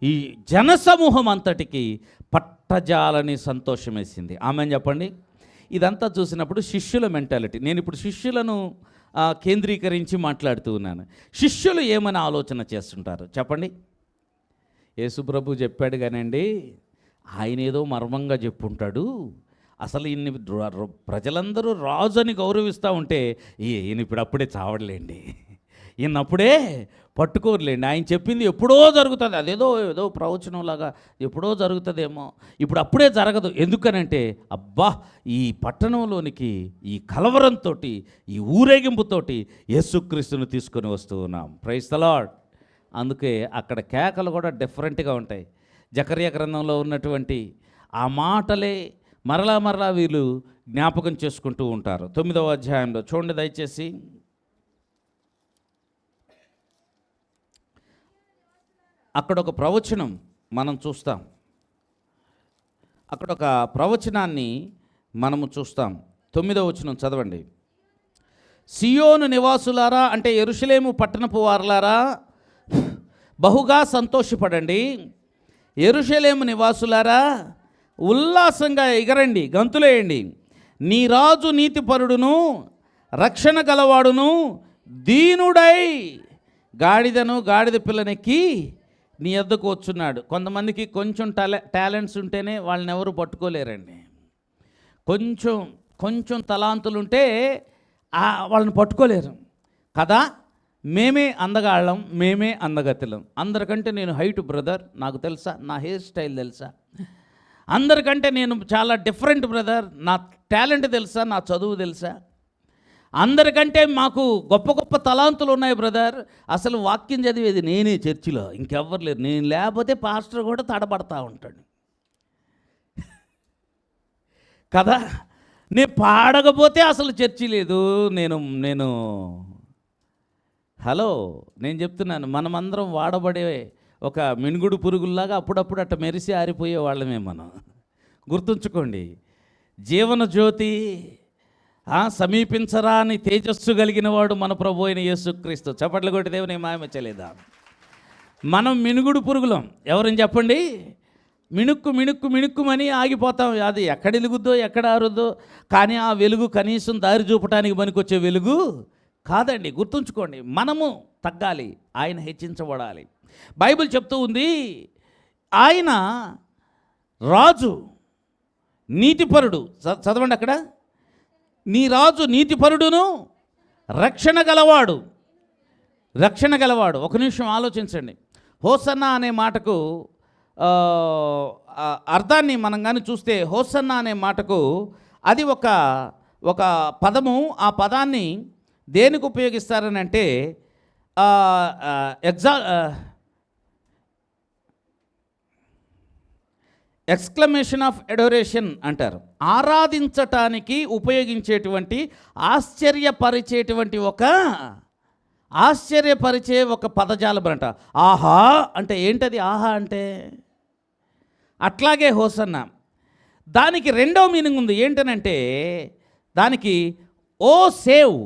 ఈ జనసమూహం అంతటికి పట్టజాలని సంతోషం వేసింది. ఆమెను చెప్పండి. ఇదంతా చూసినప్పుడు శిష్యుల మెంటాలిటీ, నేను ఇప్పుడు శిష్యులను కేంద్రీకరించి మాట్లాడుతూ ఉన్నాను. శిష్యులు ఏమని ఆలోచన చేస్తుంటారు చెప్పండి. యేసుప్రభు చెప్పాడు కానండి, ఆయన ఏదో మర్మంగా చెప్పుంటాడు. అసలు ఇన్ని ప్రజలందరూ రాజు అని గౌరవిస్తూ ఉంటే ఈయన ఇప్పుడు అప్పుడే చావడలేండి, ఈయనప్పుడే పట్టుకోరులేండి, ఆయన చెప్పింది ఎప్పుడో జరుగుతుంది, ఏదో ప్రవచనంలాగా ఎప్పుడో జరుగుతుందేమో, ఇప్పుడు అప్పుడే జరగదు. ఎందుకనంటే అబ్బా, ఈ పట్టణంలోనికి ఈ కలవరంతో, ఈ ఊరేగింపుతోటి యేసుక్రీస్తును తీసుకొని వస్తూ ఉన్నాం. Praise the Lord. అందుకే అక్కడ కేకలు కూడా డిఫరెంట్గా ఉంటాయి. జకర్యా గ్రంథంలో ఉన్నటువంటి ఆ మాటలే మరలా వీళ్ళు జ్ఞాపకం చేసుకుంటూ ఉంటారు. 9వ అధ్యాయంలో చూడండి దయచేసి. అక్కడ ఒక ప్రవచనం మనం చూస్తాం, అక్కడ ఒక ప్రవచనాన్ని మనము చూస్తాం. 9వ వచనం చదవండి. సియోను నివాసులారా, అంటే యెరూషలేము పట్టణపు వారలారా, బహుగా సంతోషపడండి. యెరూషలేము నివాసులారా, ఉల్లాసంగా ఎగరండి, గంతులేయండి. నీ రాజు నీతిపరుడును రక్షణ గలవాడును దీనుడై గాడిదను గాడిద పిల్లనెక్కి నీ వద్దకు వచ్చున్నాడు. కొంతమందికి కొంచెం టాలెంట్స్ ఉంటేనే వాళ్ళని ఎవరు పట్టుకోలేరండి. కొంచెం తలాంతులు ఉంటే వాళ్ళని పట్టుకోలేరు కదా. మేమే అందగాళ్ళం, మేమే అందగతిలం. అందరికంటే నేను హైట్ బ్రదర్, నాకు తెలుసా, నా హెయిర్ స్టైల్ తెలుసా, అందరికంటే నేను చాలా డిఫరెంట్ బ్రదర్, నా టాలెంట్ తెలుసా, నా చదువు తెలుసా, అందరికంటే మాకు గొప్ప గొప్ప తలాంతులు ఉన్నాయి బ్రదర్, అసలు వాక్యం చదివేది నేనే చర్చిలో, ఇంకెవ్వరు లేరు, నేను లేకపోతే పాస్టర్ కూడా తడబడతా ఉంటాడు. కదా. నేను పాడకపోతే అసలు చర్చి లేదు. నేను నేను హలో నేను చెప్తున్నాను, మనమందరం వాడబడే ఒక మినుగుడు పురుగుల్లాగా అప్పుడప్పుడు అట్ట మెరిసి ఆరిపోయే వాళ్ళమే మనం. గుర్తుంచుకోండి, జీవన జ్యోతి సమీపించరాని తేజస్సు కలిగిన వాడు మన ప్రభు అయిన యేసుక్రీస్తు. చప్పట్లు కొట్టి దేవుని మాయమచ్చలేదా? మనం మినుగుడు పురుగులం. ఎవరని చెప్పండి? మిణుక్కు మిణుక్కు మిణుక్కుమని ఆగిపోతాం. అది ఎక్కడ వెలుగుద్దో ఎక్కడ ఆరుద్దో, కానీ ఆ వెలుగు కనీసం దారి చూపటానికి పనికొచ్చే వెలుగు కాదండి. గుర్తుంచుకోండి, మనము తగ్గాలి, ఆయన హెచ్చించబడాలి. బైబిల్ చెప్తూ ఉంది, ఆయన రాజు నీతిపరుడు. చదవండి అక్కడ, నీ రాజు నీతిపరుడును రక్షణ గలవాడు. రక్షణ గలవాడు. ఒక నిమిషం ఆలోచించండి. హోసన్నా అనే మాటకు అర్థాన్ని మనం కానీ చూస్తే, హోసన్నా అనే మాటకు అది ఒక పదము. ఆ పదాన్ని దేనికి ఉపయోగిస్తారని అంటే ఎక్స్క్లమేషన్ ఆఫ్ ఎడోరేషన్ అంటారు. ఆరాధించటానికి ఉపయోగించేటువంటి ఆశ్చర్యపరిచే ఒక పదజాలం అంట. ఆహా అంటే ఏంటది? ఆహా అంటే అట్లాగే హోసన్నా. దానికి రెండో మీనింగ్ ఉంది. ఏంటనంటే దానికి ఓ సేవ్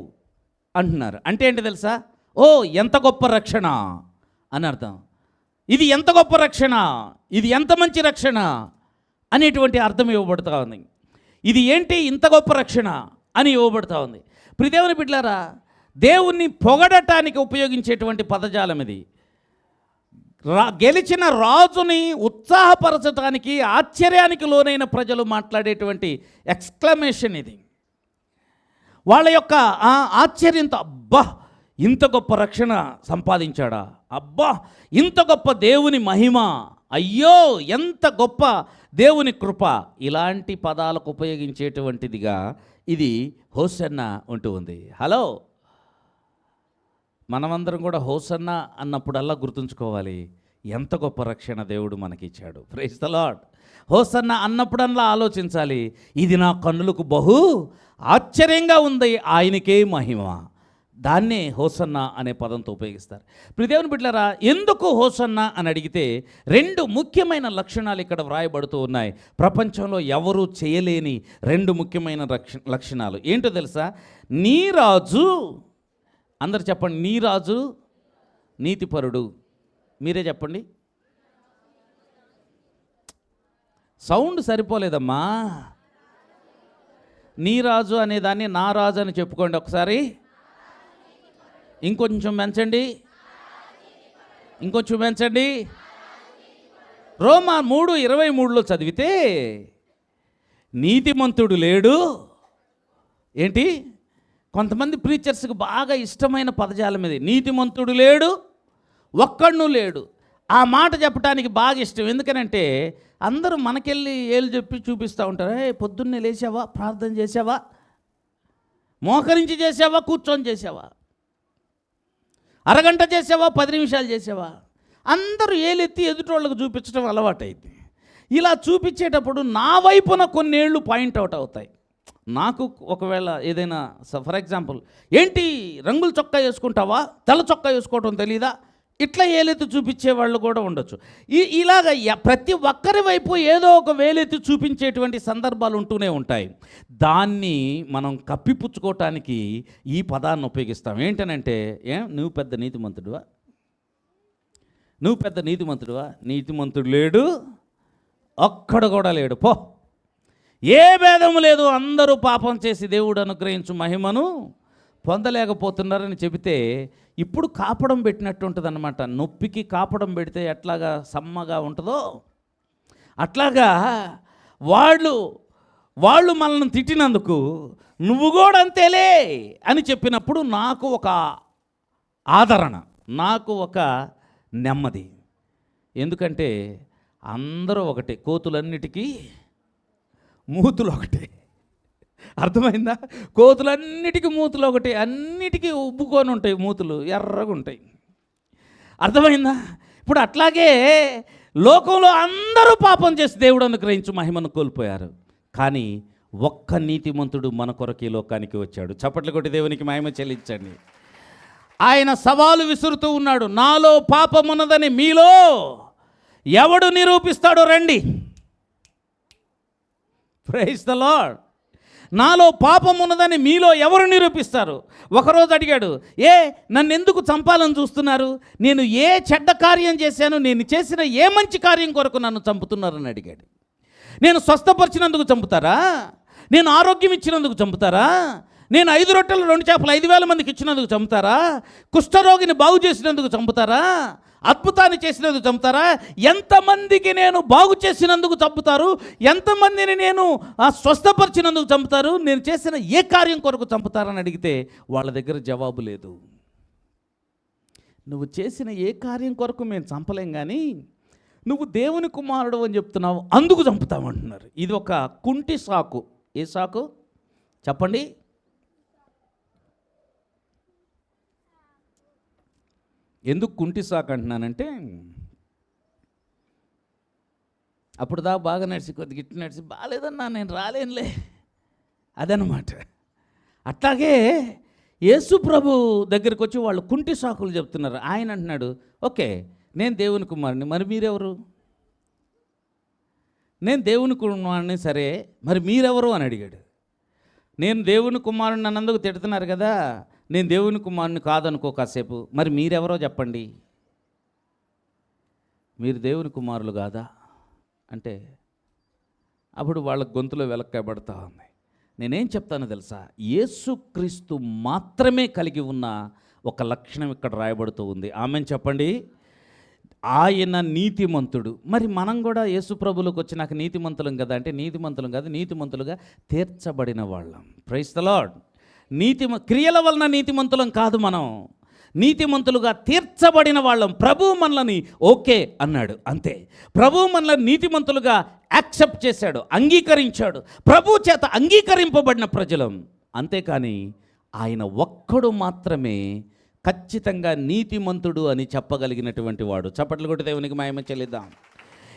అంటున్నారు. అంటే ఏంటి తెలుసా? ఓ ఎంత గొప్ప రక్షణ అని అర్థం. ఇది ఎంత గొప్ప రక్షణ, ఇది ఎంత మంచి రక్షణ అనేటువంటి అర్థం ఇవ్వబడుతూ ఉంది. ఇది ఏంటి ఇంత గొప్ప రక్షణ అని ఇవ్వబడుతూ ఉంది. ప్రియదేవుని బిడ్డలారా, దేవుణ్ణి పొగడటానికి ఉపయోగించేటువంటి పదజాలం ఇది. గెలిచిన రాజుని ఉత్సాహపరచడానికి ఆశ్చర్యానికి లోనైన ప్రజలు మాట్లాడేటువంటి ఎక్స్క్లమేషన్ ఇది. వాళ్ళ యొక్క ఆశ్చర్యంతో, అబ్బా ఇంత గొప్ప రక్షణ సంపాదించాడా, అబ్బా ఇంత గొప్ప దేవుని మహిమ, అయ్యో ఎంత గొప్ప దేవుని కృప, ఇలాంటి పదాలకు ఉపయోగించేటువంటిదిగా ఇది హోసన్నా ఉంటూ ఉంది. హలో, మనమందరం కూడా హోసన్నా అన్నప్పుడల్లా గుర్తుంచుకోవాలి, ఎంత గొప్ప రక్షణ దేవుడు మనకిచ్చాడు. Praise the Lord. హోసన్నా అన్నప్పుడల్లా ఆలోచించాలి, ఇది నా కన్నులకు బహు ఆశ్చర్యంగా ఉంది, ఆయనకే మహిమ. దాన్నే హోసన్నా అనే పదంతో ఉపయోగిస్తారు. ప్రియదేవుని బిడ్డలారా, ఎందుకు హోసన్నా అని అడిగితే రెండు ముఖ్యమైన లక్షణాలు ఇక్కడ వ్రాయబడుతూ ఉన్నాయి. ప్రపంచంలో ఎవరూ చేయలేని రెండు ముఖ్యమైన లక్షణాలు ఏంటో తెలుసా? నీ రాజు, అందరు చెప్పండి, నీ రాజు నీతిపరుడు. మీరే చెప్పండి. సౌండ్ సరిపోలేదమ్మా. నీ రాజు అనేదాన్ని నా రాజు అని చెప్పుకోండి ఒకసారి. ఇంకొంచెం పెంచండి, ఇంకొంచెం పెంచండి. రోమా 3:23 చదివితే నీతిమంతుడు లేడు. ఏంటి? కొంతమంది ప్రీచర్స్కి బాగా ఇష్టమైన పదజాలం ఇది. నీతిమంతుడు లేడు, ఒక్కడును లేడు. ఆ మాట చెప్పడానికి బాగా ఇష్టం. ఎందుకనంటే అందరూ మనకెళ్ళి ఏళ్ళు చెప్పి చూపిస్తూ ఉంటారు. పొద్దున్నే లేచావా, ప్రార్థన చేసావా, మోకరించి చేసావా, కూర్చొని చేసావా, అరగంట చేసావా, 10 నిమిషాలు చేసావా, అందరూ ఏలెత్తి ఎదుటోళ్ళకు చూపించడం అలవాటైంది. ఇలా చూపించేటప్పుడు నా వైపున కొన్నేళ్ళు పాయింట్అవుట్ అవుతాయి. నాకు ఒకవేళ ఏదైనా ఫర్ ఎగ్జాంపుల్, ఏంటి రంగుల చొక్కా వేసుకుంటావా, తెల్ల చొక్కా వేసుకోవటం తెలీదా, ఇట్లా ఏలెత్తి చూపించే వాళ్ళు కూడా ఉండొచ్చు. ఇలాగ ప్రతి ఒక్కరి వైపు ఏదో ఒక వేలెత్తి చూపించేటువంటి సందర్భాలు ఉంటూనే ఉంటాయి. దాన్ని మనం కప్పిపుచ్చుకోవటానికి ఈ పదాన్ని ఉపయోగిస్తాం. ఏంటనంటే, నువ్వు పెద్ద నీతిమంతుడువా, నువ్వు పెద్ద నీతిమంతుడువా, నీతిమంతుడు లేడు, ఒక్కడు కూడా లేడు, పో, ఏ భేదము లేదు, అందరూ పాపం చేసి దేవుడు అనుగ్రహించు మహిమను పొందలేకపోతున్నారని చెబితే ఇప్పుడు కాపడం పెట్టినట్టు ఉంటుంది అన్నమాట. నొప్పికి కాపడం పెడితే ఎట్లాగా సమ్మగా ఉంటుందో అట్లాగా వాళ్ళు మనల్ని తిట్టినందుకు నువ్వు కూడా అంతేలే అని చెప్పినప్పుడు నాకు ఒక ఆదరణ, నాకు ఒక నెమ్మది. ఎందుకంటే అందరూ ఒకటే, కోతులన్నిటికీ మూతులు ఒకటే. అర్థమైందా? కోతులన్నిటికీ మూతులు ఒకటి, అన్నిటికీ ఉబ్బుకొని ఉంటాయి, మూతులు ఎర్రగా ఉంటాయి. అర్థమైందా? ఇప్పుడు అట్లాగే లోకంలో అందరూ పాపం చేసి దేవుడు అనుగ్రహించు మహిమను కోల్పోయారు. కానీ ఒక్క నీతిమంతుడు మన కొరకు ఈ లోకానికి వచ్చాడు. చప్పట్లు కొట్టి దేవునికి మహిమ చెల్లించండి. ఆయన సవాలు విసురుతూ ఉన్నాడు, నాలో పాపమున్నదని మీలో ఎవడు నిరూపిస్తాడో రండి. Praise the Lord. నాలో పాపం ఉన్నదని మీలో ఎవరు నిరూపిస్తారు? ఒకరోజు అడిగాడు, నన్ను ఎందుకు చంపాలని చూస్తున్నారు? నేను ఏ చెడ్డ కార్యం చేశాను? నేను చేసిన ఏ మంచి కార్యం కొరకు నన్ను చంపుతున్నారని అడిగాడు. నేను స్వస్థపరిచినందుకు చంపుతారా? నేను ఆరోగ్యం ఇచ్చినందుకు చంపుతారా? నేను 5 రొట్టెలు 2 చేపలు 5,000 మందికి ఇచ్చినందుకు చంపుతారా? కుష్ఠరోగిని బాగు చేసినందుకు చంపుతారా? అద్భుతాన్ని చేసినందుకు చంపుతారా? ఎంతమందికి నేను బాగు చేసినందుకు చంపుతారు? ఎంతమందిని నేను స్వస్థపరిచినందుకు చంపుతారు? నేను చేసిన ఏ కార్యం కొరకు చంపుతారని అడిగితే వాళ్ళ దగ్గర జవాబు లేదు. నువ్వు చేసిన ఏ కార్యం కొరకు మేము చంపలేం, కానీ నువ్వు దేవుని కుమారుడు అని చెప్తున్నావు, అందుకు చంపుతామంటున్నారు. ఇది ఒక కుంటి సాకు. ఏ సాకు చెప్పండి? ఎందుకు కుంటి సాకు అంటున్నానంటే, అప్పుడు దాకా బాగా నడిచి కొద్దిగా ఇట్టు నడిచి బాగాలేదన్నా నేను రాలేనులే అదనమాట. అట్లాగే యేసు ప్రభు దగ్గరికి వచ్చి వాళ్ళు కుంటి సాకులు చెప్తున్నారు. ఆయన అంటున్నాడు, ఓకే నేను దేవుని కుమారుని, మరి మీరెవరు? నేను దేవుని కుమారుని, సరే మరి మీరెవరు అని అడిగాడు. నేను దేవుని కుమారుని అన్నందుకు తిడుతున్నారు కదా, నేను దేవుని కుమారుని కాదనుకో కాసేపు, మరి మీరెవరో చెప్పండి. మీరు దేవుని కుమారులు కాదా అంటే అప్పుడు వాళ్ళ గొంతులో వెలక్కబడతా ఉంది. నేనేం చెప్తానో తెలుసా? యేసుక్రీస్తు మాత్రమే కలిగి ఉన్న ఒక లక్షణం ఇక్కడ రాయబడుతూ ఉంది. ఆమెన్ చెప్పండి. ఆయన నీతిమంతుడు. మరి మనం కూడా యేసు ప్రభువులకు వచ్చినాక నీతిమంతులం కదా అంటే నీతిమంతులం కాదు, నీతిమంతులుగా తీర్చబడిన వాళ్ళం. Praise the Lord. క్రియల వలన నీతిమంతులం కాదు, మనం నీతిమంతులుగా తీర్చబడిన వాళ్ళం. ప్రభువు మనల్ని ఓకే అన్నాడు, అంతే. ప్రభువు మనల్ని నీతిమంతులుగా యాక్సెప్ట్ చేశాడు, అంగీకరించాడు. ప్రభు చేత అంగీకరింపబడిన ప్రజలం. అంతేకాని ఆయన ఒక్కడు మాత్రమే ఖచ్చితంగా నీతిమంతుడు అని చెప్పగలిగినటువంటి వాడు. చప్పట్లు కొట్టి దేవునికి మహిమ చెల్లిద్దాం.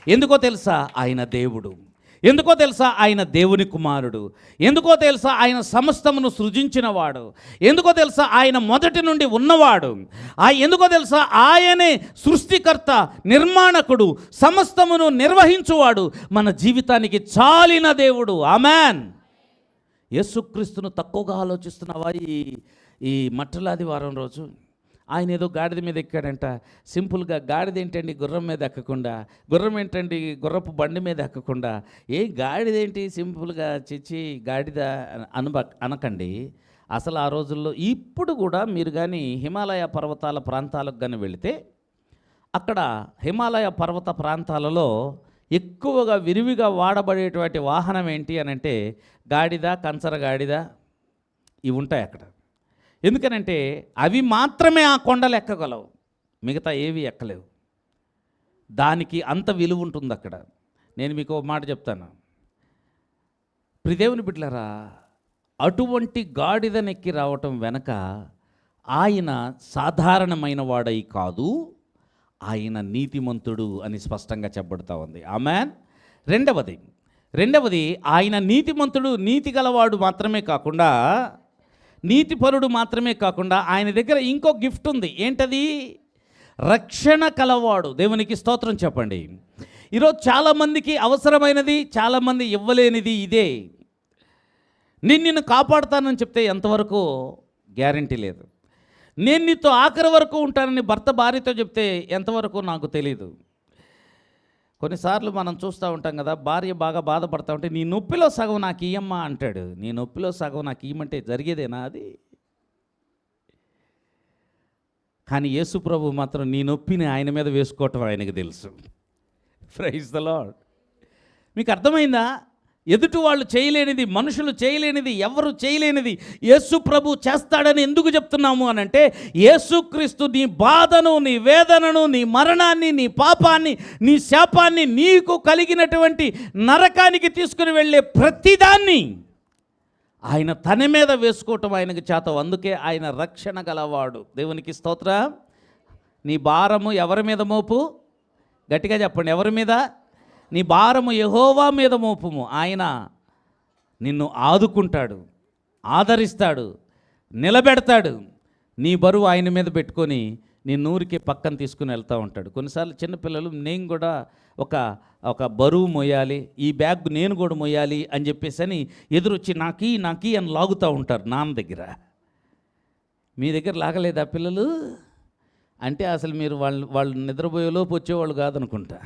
ఎందుకో తెలుసా? ఆయన దేవుడు. ఎందుకో తెలుసా? ఆయన దేవుని కుమారుడు. ఎందుకో తెలుసా? ఆయన సమస్తమును సృజించినవాడు. ఎందుకో తెలుసా? ఆయన మొదటి నుండి ఉన్నవాడు. ఎందుకో తెలుసా? ఆయనే సృష్టికర్త, నిర్మాణకుడు, సమస్తమును నిర్వహించువాడు, మన జీవితానికి చాలిన దేవుడు. ఆమెన్. యేసుక్రీస్తును తక్కువగా ఆలోచిస్తున్నావా? ఈ మట్టలాదివారం రోజు ఆయన ఏదో గాడిద మీద ఎక్కాడంట. సింపుల్గా గాడిద ఏంటండి గుర్రం మీద ఎక్కకుండా, గుర్రం ఏంటండి గుర్రపు బండి మీద ఎక్కకుండా, గాడిద ఏంటి సింపుల్గా చిచ్చి గాడిద అనకండి. అసలు ఆ రోజుల్లో, ఇప్పుడు కూడా మీరు కానీ హిమాలయ పర్వతాల ప్రాంతాలకు కానీ వెళితే, అక్కడ హిమాలయ పర్వత ప్రాంతాలలో ఎక్కువగా విరివిగా వాడబడేటువంటి వాహనం ఏంటి అని అంటే గాడిద, కంచర గాడిద ఇవి ఉంటాయి అక్కడ. ఎందుకనంటే అవి మాత్రమే ఆ కొండలు ఎక్కగలవు, మిగతా ఏవి ఎక్కలేవు. దానికి అంత విలువ ఉంటుంది అక్కడ. నేను మీకు ఒక మాట చెప్తాను, ప్రియదేవుని బిడ్డలారా, అటువంటి గాడిదనెక్కి రావటం వెనక ఆయన సాధారణమైన వాడై కాదు, ఆయన నీతిమంతుడు అని స్పష్టంగా చెప్పబడుతూ ఉంది. ఆమెన్. రెండవది ఆయన నీతిమంతుడు, నీతి గలవాడు మాత్రమే కాకుండా, నీతిపరుడు మాత్రమే కాకుండా ఆయన దగ్గర ఇంకో గిఫ్ట్ ఉంది. ఏంటది? రక్షణ కలవాడు. దేవునికి స్తోత్రం చెప్పండి. ఈరోజు చాలామందికి అవసరమైనది, చాలామంది ఇవ్వలేనిది ఇదే. నిన్ను కాపాడుతానని చెప్తే ఎంతవరకు గ్యారంటీ లేదు. నేను నీతో ఆఖరి వరకు ఉంటానని భర్త భార్యతో చెప్తే ఎంతవరకు నాకు తెలీదు. కొన్నిసార్లు మనం చూస్తూ ఉంటాం కదా, భార్య బాగా బాధపడతా ఉంటే నీ నొప్పిలో సగం నాకు ఇయ్యమ్మా అంటాడు. నీ నొప్పిలో సగం నాకు ఇయ్యమంటే జరిగేదేనా అది? కానీ యేసు ప్రభు మాత్రం నీ నొప్పిని ఆయన మీద వేసుకోవటం ఆయనకు తెలుసు. Praise the Lord. మీకు అర్థమైందా? ఎదుటి వాళ్ళు చేయలేనిది, మనుషులు చేయలేనిది, ఎవరు చేయలేనిది యేసు ప్రభు చేస్తాడని ఎందుకు చెప్తున్నాము అని అంటే, యేసుక్రీస్తు నీ బాధను, నీ వేదనను, నీ మరణాన్ని, నీ పాపాన్ని, నీ శాపాన్ని, నీకు కలిగినటువంటి నరకానికి తీసుకుని వెళ్ళే ప్రతిదాన్ని ఆయన తన మీద వేసుకోవటం ఆయనకు చేత. అందుకే ఆయన రక్షణ గలవాడు. దేవునికి స్తోత్రం. నీ భారము ఎవరి మీద మోపు? గట్టిగా చెప్పండి, ఎవరి మీద? నీ భారము యెహోవా మీద మోపుము, ఆయన నిన్ను ఆదుకుంటాడు, ఆదరిస్తాడు, నిలబెడతాడు. నీ బరువు ఆయన మీద పెట్టుకొని నీ నూరికి పక్కన తీసుకుని వెళ్తూ ఉంటాడు. కొన్నిసార్లు చిన్నపిల్లలు నేను కూడా ఒక ఒక బరువు మోయాలి, ఈ బ్యాగ్ నేను కూడా మోయాలి అని చెప్పేసి అని ఎదురొచ్చి నాకీ అని లాగుతూ ఉంటారు నాన్న దగ్గర. మీ దగ్గర లాగలేదా పిల్లలు? అంటే అసలు మీరు వాళ్ళు నిద్రపోయేలోపు వచ్చేవాళ్ళు కాదనుకుంటా.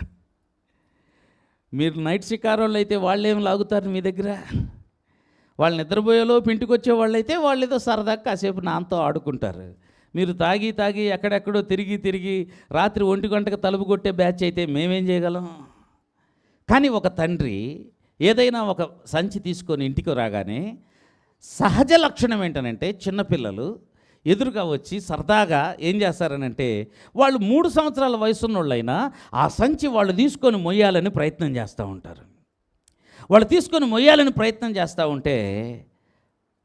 మీరు నైట్ షికారోళ్ళు అయితే వాళ్ళు ఏం లాగుతారు మీ దగ్గర? వాళ్ళు నిద్రపోయేలోపు ఇంటికి వచ్చేవాళ్ళు అయితే వాళ్ళు ఏదో సరదాగా కాసేపు నాన్నతో ఆడుకుంటారు. మీరు తాగి ఎక్కడెక్కడో తిరిగి రాత్రి 1 గంటకు తలుపు కొట్టే బ్యాచ్ అయితే మేమేం చేయగలం? కానీ ఒక తండ్రి ఏదైనా ఒక సంచి తీసుకొని ఇంటికి రాగానే సహజ లక్షణం ఏంటనంటే, చిన్నపిల్లలు ఎదురుగా వచ్చి సరదాగా ఏం చేస్తారనంటే, వాళ్ళు 3 సంవత్సరాల వయసున్నోళ్ళైనా ఆ సంచి వాళ్ళు తీసుకొని మొయ్యాలని ప్రయత్నం చేస్తూ ఉంటారు. వాళ్ళు తీసుకొని మొయ్యాలని ప్రయత్నం చేస్తూ ఉంటే,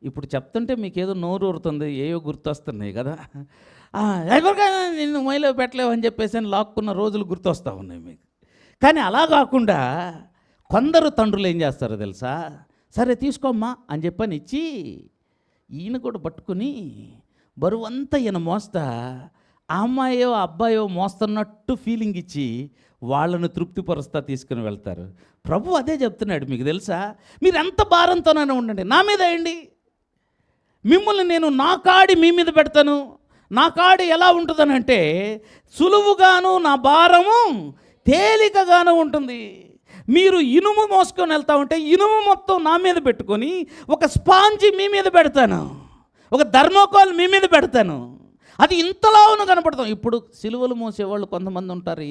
ఇప్పుడు చెప్తుంటే మీకేదో నోరు ఊరుతుంది, ఏవో గుర్తొస్తున్నాయి కదా. ఎవరికైనా నిన్ను మొయ్యలో పెట్టలేవు అని చెప్పేసి అని లాక్కున్న రోజులు గుర్తొస్తూ ఉన్నాయి మీకు. కానీ అలా కాకుండా కొందరు తండ్రులు ఏం చేస్తారో తెలుసా? సరే తీసుకోమ్మా అని చెప్పని ఇచ్చి ఈయన కూడా పట్టుకుని బరువంతా ఈయన మోస్తా ఆ అమ్మాయో అబ్బాయో మోస్తున్నట్టు ఫీలింగ్ ఇచ్చి వాళ్ళను తృప్తిపరుస్తా తీసుకుని వెళ్తారు. ప్రభు అదే చెప్తున్నాడు, మీకు తెలుసా? మీరు ఎంత భారంతోనైనా ఉండండి, నా మీద వేయండి. మిమ్మల్ని నేను నా కాడి మీ మీద పెడతాను. నా కాడి ఎలా ఉంటుందనంటే సులువుగాను నా భారము తేలికగాను ఉంటుంది. మీరు ఇనుము మోసుకొని వెళ్తా ఉంటే ఇనుము మొత్తం నా మీద పెట్టుకొని ఒక స్పాంజి మీ మీద పెడతాను, ఒక థర్మోకోల్ మీ మీద పెడతాను. అది ఇంతలావును కనపడతాం. ఇప్పుడు సిలువలు మోసేవాళ్ళు కొంతమంది ఉంటారు.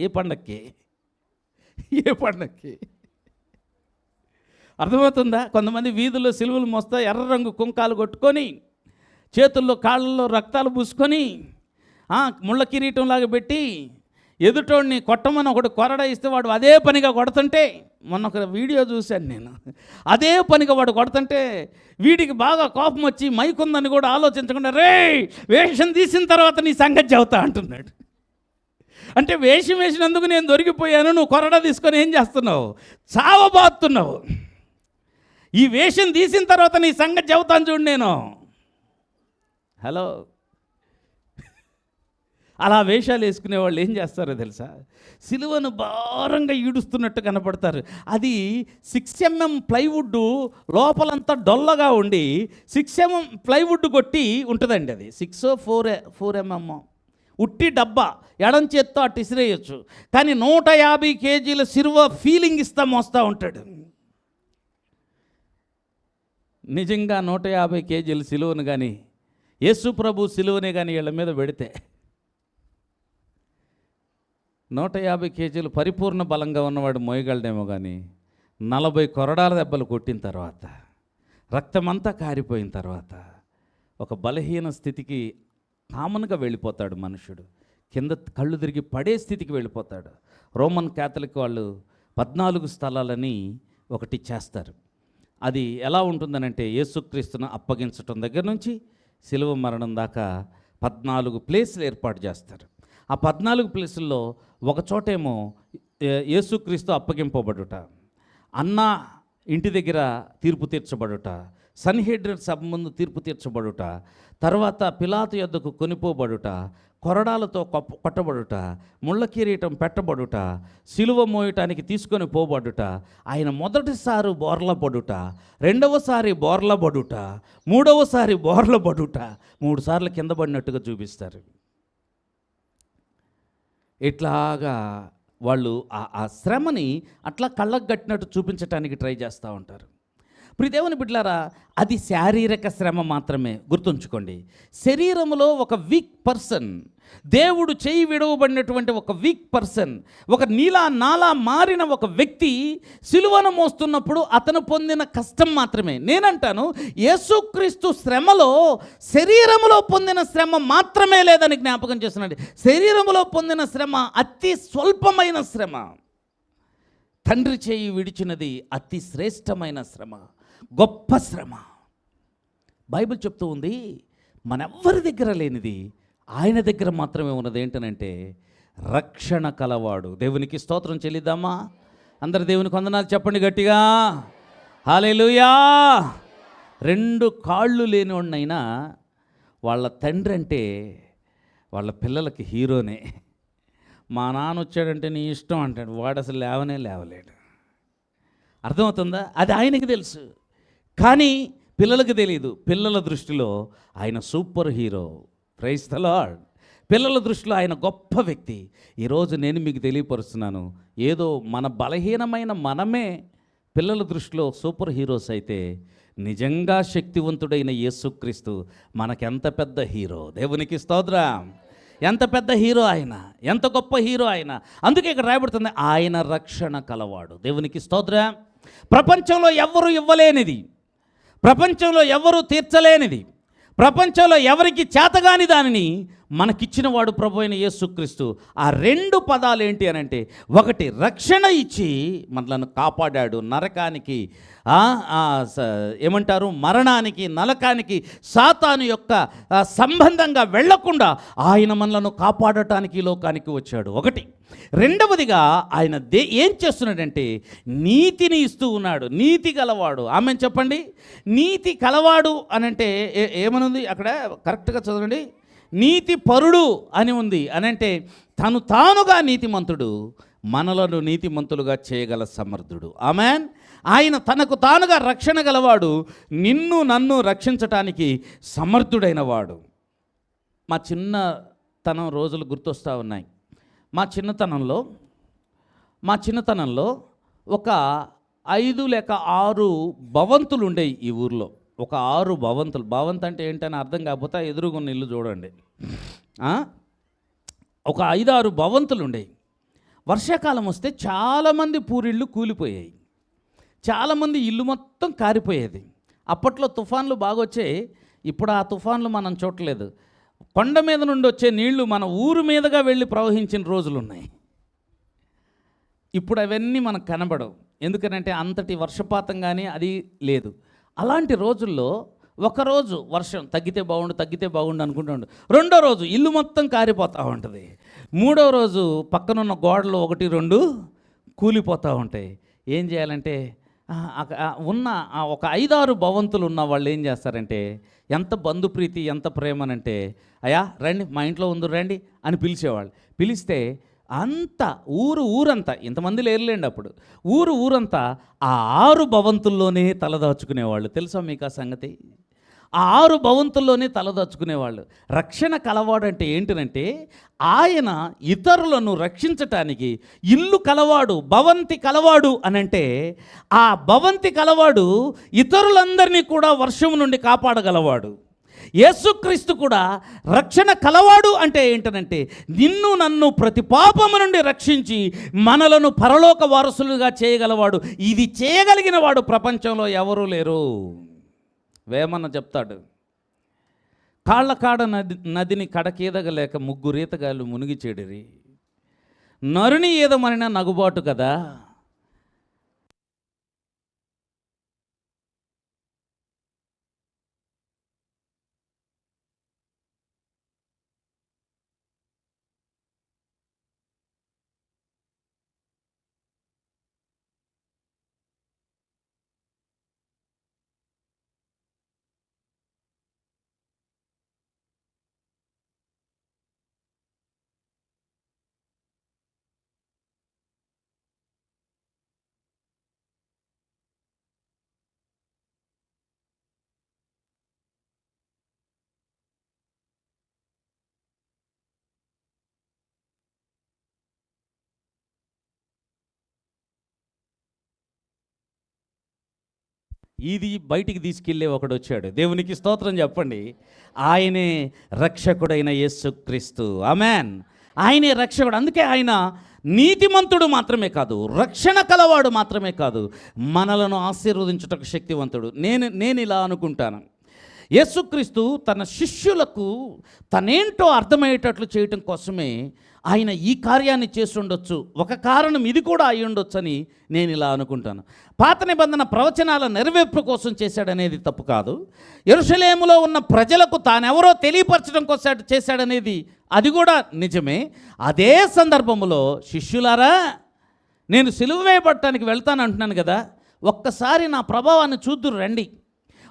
ఏ పండక్కి అర్థమవుతుందా? కొంతమంది వీధుల్లో సిలువలు మోస్తా ఎర్ర రంగు కుంకాలు కొట్టుకొని చేతుల్లో కాళ్ళల్లో రక్తాలు పూసుకొని ముళ్ళ కిరీటంలాగా పెట్టి ఎదుటోడిని కొట్టమని ఒకటి కొరడ ఇస్తే వాడు అదే పనిగా కొడుతుంటే, మొన్న ఒక వీడియో చూశాను నేను, అదే పనిగా వాడు కొడుతుంటే వీడికి బాగా కోపం వచ్చి మైకుందని కూడా ఆలోచించకుండా రే వేషం తీసిన తర్వాత నీ సంగతి చెబుతా అంటున్నాడు. అంటే వేషం వేసినందుకు నేను దొరికిపోయాను, నువ్వు కొరడ తీసుకొని ఏం చేస్తున్నావు? చావబాతున్నావు. ఈ వేషం తీసిన తర్వాత నీ సంగతి చెబుతాను చూడు నేను. హలో, అలా వేషాలు వేసుకునే వాళ్ళు ఏం చేస్తారో తెలుసా? సిలువను భారంగా ఈడుస్తున్నట్టు కనపడతారు. అది 6 mm ప్లైవుడ్ లోపలంతా డొల్లగా ఉండి 6 mm ప్లైవుడ్ కొట్టి ఉంటుందండి. అది 4 mm ఉట్టి డబ్బా, ఎడం చేత్తో అటు ఇసిరేయచ్చు. కానీ 150 kgల సిలువ ఫీలింగ్ ఇస్తా మోస్తూ ఉంటాడు. నిజంగా 150 kgల సిలువను కానీ యేసు ప్రభు సిలువనే కానీ వీళ్ళ మీద పెడితే 150 kgలు పరిపూర్ణ బలంగా ఉన్నవాడు మోయగలడేమో, కానీ 40 కొరడాల దెబ్బలు కొట్టిన తర్వాత, రక్తమంతా కారిపోయిన తర్వాత ఒక బలహీన స్థితికి కామన్గా వెళ్ళిపోతాడు మనుషుడు. కింద కళ్ళు తిరిగి పడే స్థితికి వెళ్ళిపోతాడు. రోమన్ క్యాథలిక్ వాళ్ళు 14 స్థలాలని ఒకటి చేస్తారు. అది ఎలా ఉంటుందనంటే, యేసుక్రీస్తును అప్పగించటం దగ్గర నుంచి శిలువ మరణం దాకా 14 ప్లేసులు ఏర్పాటు చేస్తారు. ఆ 14 ప్లేసుల్లో ఒక చోటేమో యేసుక్రీస్తు అప్పగింపబడుట, అన్న ఇంటి దగ్గర తీర్పు తీర్చబడుట, సన్హెడ్రిన్ సభ ముందు తీర్పు తీర్చబడుట, తర్వాత పిలాతు యొద్దకు కొనిపోబడుట, కొరడాలతో కొట్టబడుట, ముళ్ళ కిరీటం పెట్టబడుట, సిలువ మోయటానికి తీసుకొని పోబడుట, ఆయన మొదటిసారి బోర్లబడుట, రెండవసారి బోర్లబడుట, మూడవసారి బోర్లబడుట, 3 సార్లు కింద పడినట్టుగా చూపిస్తారు. ఇట్లాగా వాళ్ళు ఆ శ్రమని అట్లా కళ్ళకు కట్టినట్టు చూపించడానికి ట్రై చేస్తూ ఉంటారు. ప్రియదేవుని బిడ్డలారా, అది శారీరక శ్రమ మాత్రమే. గుర్తుంచుకోండి, శరీరంలో ఒక వీక్ పర్సన్, దేవుడు చేయి విడవబడినటువంటి ఒక వీక్ పర్సన్, ఒక నాలా మారిన ఒక వ్యక్తి సిలువను మోస్తున్నప్పుడు అతను పొందిన కష్టం మాత్రమే. నేనంటాను, యేసుక్రీస్తు శ్రమలో శరీరంలో పొందిన శ్రమ మాత్రమే లేదని జ్ఞాపకం చేస్తున్నాడు. శరీరంలో పొందిన శ్రమ అతి స్వల్పమైన శ్రమ. తండ్రి చేయి విడిచినది అతి శ్రేష్టమైన శ్రమ, గొప్ప శ్రమ. బైబిల్ చెప్తూ ఉంది, మనెవ్వరి దగ్గర లేనిది ఆయన దగ్గర మాత్రమే ఉన్నది. ఏంటనంటే రక్షణ కలవాడు. దేవునికి స్తోత్రం చెల్లిద్దామా? అందరు దేవునికి వందనాలు చెప్పండి గట్టిగా. హల్లెలూయా. 2 కాళ్ళు లేనివాడినైనా వాళ్ళ తండ్రి అంటే వాళ్ళ పిల్లలకి హీరోనే. మా నాన్న వచ్చాడంటే నీ ఇష్టం అంటాడు, వాడు అసలు లేవలేడు. అర్థమవుతుందా? అది ఆయనకి తెలుసు, కానీ పిల్లలకు తెలియదు. పిల్లల దృష్టిలో ఆయన super hero. Praise the Lord. పిల్లల దృష్టిలో ఆయన గొప్ప వ్యక్తి. ఈరోజు నేను మీకు తెలియపరుస్తున్నాను, ఏదో మన బలహీనమైన మనమే పిల్లల దృష్టిలో సూపర్ హీరోస్ అయితే, నిజంగా శక్తివంతుడైన యేసుక్రీస్తు మనకెంత పెద్ద హీరో. దేవునికి స్తోత్రం. ఎంత పెద్ద హీరో ఆయన, ఎంత గొప్ప హీరో ఆయన. అందుకే ఇక్కడ రాయబడుతుంది, ఆయన రక్షణ కలవాడు. దేవునికి స్తోత్రం. ప్రపంచంలో ఎవ్వరూ ఇవ్వలేనిది, ప్రపంచంలో ఎవరు తీర్చలేనిది, ప్రపంచంలో ఎవరికి చేతగాని దానిని మనకిచ్చిన వాడు ప్రభు అయిన యేసుక్రీస్తు. ఆ 2 పదాలు ఏంటి అని అంటే, ఒకటి రక్షణ ఇచ్చి మనలను కాపాడాడు, నరకానికి ఏమంటారు మరణానికి, నరకానికి, సాతాను యొక్క సంబంధంగా వెళ్లకుండా ఆయన మనలను కాపాడటానికి ఈ లోకానికి వచ్చాడు. ఒకటి. రెండవదిగా ఆయన ఏం చేస్తున్నాడంటే నీతిని ఇస్తూ ఉన్నాడు. నీతి గలవాడు. ఆమె చెప్పండి. నీతి కలవాడు అని అంటే ఏమనుంది అక్కడ? కరెక్ట్గా చదవండి. నీతి పరుడు అని ఉంది. అని అంటే తను తానుగా నీతిమంతుడు, మనలను నీతిమంతులుగా చేయగల సమర్థుడు. ఆమెన్. ఆయన తనకు తానుగా రక్షణ గలవాడు, నిన్ను నన్ను రక్షించటానికి సమర్థుడైన వాడు. మా చిన్నతనం రోజులు గుర్తొస్తూ ఉన్నాయి. మా చిన్నతనంలో ఒక 5 లేక 6 భవంతులు ఉండేవి ఈ ఊర్లో. ఒక 6 భవంతులు. భవంతు అంటే ఏంటని అర్థం కాకపోతే ఎదురుగున్న ఇల్లు చూడండి. ఒక 5-6 భవంతులు ఉండేవి. వర్షాకాలం వస్తే చాలామంది పూరిళ్ళు కూలిపోయాయి, చాలామంది ఇల్లు మొత్తం కారిపోయేది. అప్పట్లో తుఫాన్లు బాగా వచ్చాయి. ఇప్పుడు ఆ తుఫాన్లు మనం చూడలేదు. కొండ మీద నుండి వచ్చే నీళ్లు మన ఊరు మీదుగా వెళ్ళి ప్రవహించిన రోజులు ఉన్నాయి. ఇప్పుడు అవన్నీ మనకు కనబడవు, ఎందుకనంటే అంతటి వర్షపాతం కానీ అది లేదు. అలాంటి రోజుల్లో ఒకరోజు వర్షం తగ్గితే బాగుండు అనుకుంటుండు. రెండో రోజు ఇల్లు మొత్తం కారిపోతూ ఉంటుంది. మూడో రోజు పక్కనున్న గోడలు 1-2 కూలిపోతూ ఉంటాయి. ఏం చేయాలంటే ఉన్న ఒక 5-6 భవంతులు ఉన్న వాళ్ళు ఏం చేస్తారంటే, ఎంత బంధుప్రీతి, ఎంత ప్రేమనంటే, అయ్యా రండి మా ఇంట్లో రండి అని పిలిచేవాళ్ళు. పిలిస్తే అంతా ఊరంతా, ఇంతమంది లేరులేండి అప్పుడు, ఊరంతా ఆ 6 భవంతుల్లోనే తలదాచుకునేవాళ్ళు. తెలుసా మీకు ఆ సంగతి? ఆ 6 భవంతుల్లోనే తలదాచుకునేవాళ్ళు. రక్షణ కలవాడంటే ఏంటంటే, ఆయన ఇతరులను రక్షించటానికి ఇల్లు కలవాడు, భవంతి కలవాడు అనంటే, ఆ భవంతి కలవాడు ఇతరులందరినీ కూడా వర్షం నుండి కాపాడగలవాడు. యేసుక్రీస్తు కూడా రక్షణ కలవాడు అంటే ఏంటనంటే, నిన్ను నన్ను ప్రతి పాపము నుండి రక్షించి మనలను పరలోక వారసులుగా చేయగలవాడు. ఇది చేయగలిగిన వాడు ప్రపంచంలో ఎవరూ లేరు. వేమన్న చెప్తాడు, కాళ్ళకాడ నదిని కడకేదగలేక 3 ఈతగాళ్ళు మునిగి చెడిరి, నరుని ఏదమనిన నగుబాటు కదా. ఇది బయటికి తీసుకెళ్ళే ఒకడు వచ్చాడు. దేవునికి స్తోత్రం చెప్పండి. ఆయనే రక్షకుడైన యేసుక్రీస్తు. ఆమెన్. ఆయనే రక్షకుడు. అందుకే ఆయన నీతిమంతుడు మాత్రమే కాదు, రక్షణ కలవాడు మాత్రమే కాదు, మనలను ఆశీర్వదించుటకు శక్తివంతుడు. నేను ఇలా అనుకుంటాను, యేసుక్రీస్తు తన శిష్యులకు తనేంటో అర్థమయ్యేటట్లు చేయటం కోసమే ఆయన ఈ కార్యాన్ని చేసి ఉండొచ్చు. ఒక కారణం ఇది కూడా అయి ఉండొచ్చు అని నేను ఇలా అనుకుంటాను. పాత నిబంధన ప్రవచనాల నెరవేర్పు కోసం చేశాడనేది తప్పు కాదు. యెరూషలేములో ఉన్న ప్రజలకు తానెవరో తెలియపరచడం కోసం చేశాడనేది అది కూడా నిజమే. అదే సందర్భంలో శిష్యులారా, నేను సిలువ వేయబడటానికి వెళ్తాను అంటున్నాను కదా, ఒక్కసారి నా ప్రభావాన్ని చూద్దురు రండి.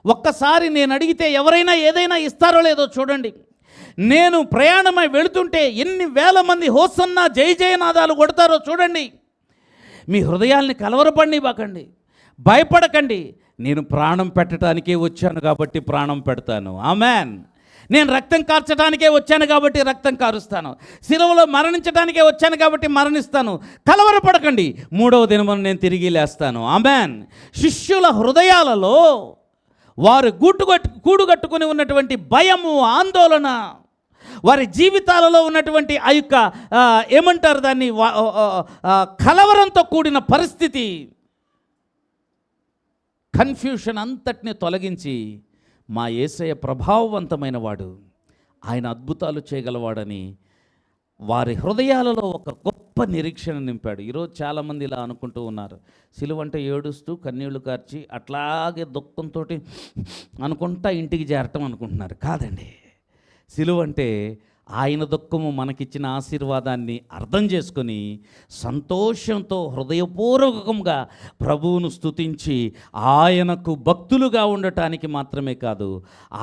ఒక్కసారి నేను అడిగితే ఎవరైనా ఏదైనా ఇస్తారో లేదో చూడండి. నేను ప్రయాణమై వెళుతుంటే ఎన్ని వేల మంది హోసన్నా జై జయనాదాలు కొడతారో చూడండి. మీ హృదయాల్ని కలవరపడనివ్వకండి, భయపడకండి. నేను ప్రాణం పెట్టడానికే వచ్చాను కాబట్టి ప్రాణం పెడతాను. ఆమెన్. నేను రక్తం కార్చడానికే వచ్చాను కాబట్టి రక్తం కారుస్తాను. శిలువలో మరణించడానికే వచ్చాను కాబట్టి మరణిస్తాను. కలవరపడకండి, 3వ దినమున నేను తిరిగి లేస్తాను. ఆమెన్. శిష్యుల హృదయాలలో వారు కూడుగట్టుకుని ఉన్నటువంటి భయము, ఆందోళన, వారి జీవితాలలో ఉన్నటువంటి ఆ యొక్క ఏమంటారు దాన్ని, కలవరంతో కూడిన పరిస్థితి, కన్ఫ్యూషన్ అంతటిని తొలగించి మా యేసయ్య ప్రభావవంతమైన వాడు, ఆయన అద్భుతాలు చేయగలవాడని వారి హృదయాలలో ఒక గొప్ప నిరీక్షణ నింపాడు. ఈరోజు చాలామంది ఇలా అనుకుంటూ ఉన్నారు, సిలువంటే ఏడుస్తూ కన్నీళ్లు కార్చి అట్లాగే దుఃఖంతో అనుకుంటా ఇంటికి చేరటం అనుకుంటున్నారు. కాదండి, సిలువంటే ఆయన దుఃఖము మనకిచ్చిన ఆశీర్వాదాన్ని అర్థం చేసుకొని సంతోషంతో హృదయపూర్వకంగా ప్రభువును స్తుతించి ఆయనకు భక్తులుగా ఉండటానికి మాత్రమే కాదు,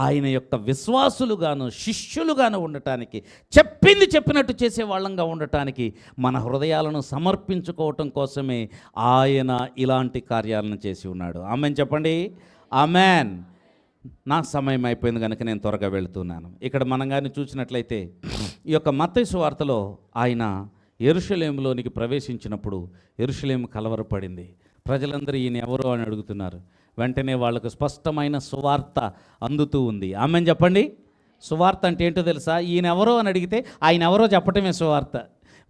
ఆయన యొక్క విశ్వాసులుగాను శిష్యులుగాను ఉండటానికి, చెప్పింది చెప్పినట్టు చేసే వాళ్ళంగా ఉండటానికి మన హృదయాలను సమర్పించుకోవటం కోసమే ఆయన ఇలాంటి కార్యాలను చేసి ఉన్నాడు. ఆమెన్ చెప్పండి. ఆమెన్. నా సమయం అయిపోయింది కనుక నేను త్వరగా వెళుతున్నాను. ఇక్కడ మనం కానీ చూసినట్లయితే ఈ యొక్క మత్తయి సువార్తలో ఆయన యెరూషలేములోనికి ప్రవేశించినప్పుడు యెరూషలేము కలవరపడింది. ప్రజలందరూ ఈయన ఎవరో అని అడుగుతున్నారు. వెంటనే వాళ్ళకు స్పష్టమైన సువార్త అందుతూ ఉంది. ఆమెన్ చెప్పండి. సువార్త అంటే ఏంటో తెలుసా? ఈయన ఎవరో అని అడిగితే ఆయన ఎవరో చెప్పటమే సువార్త.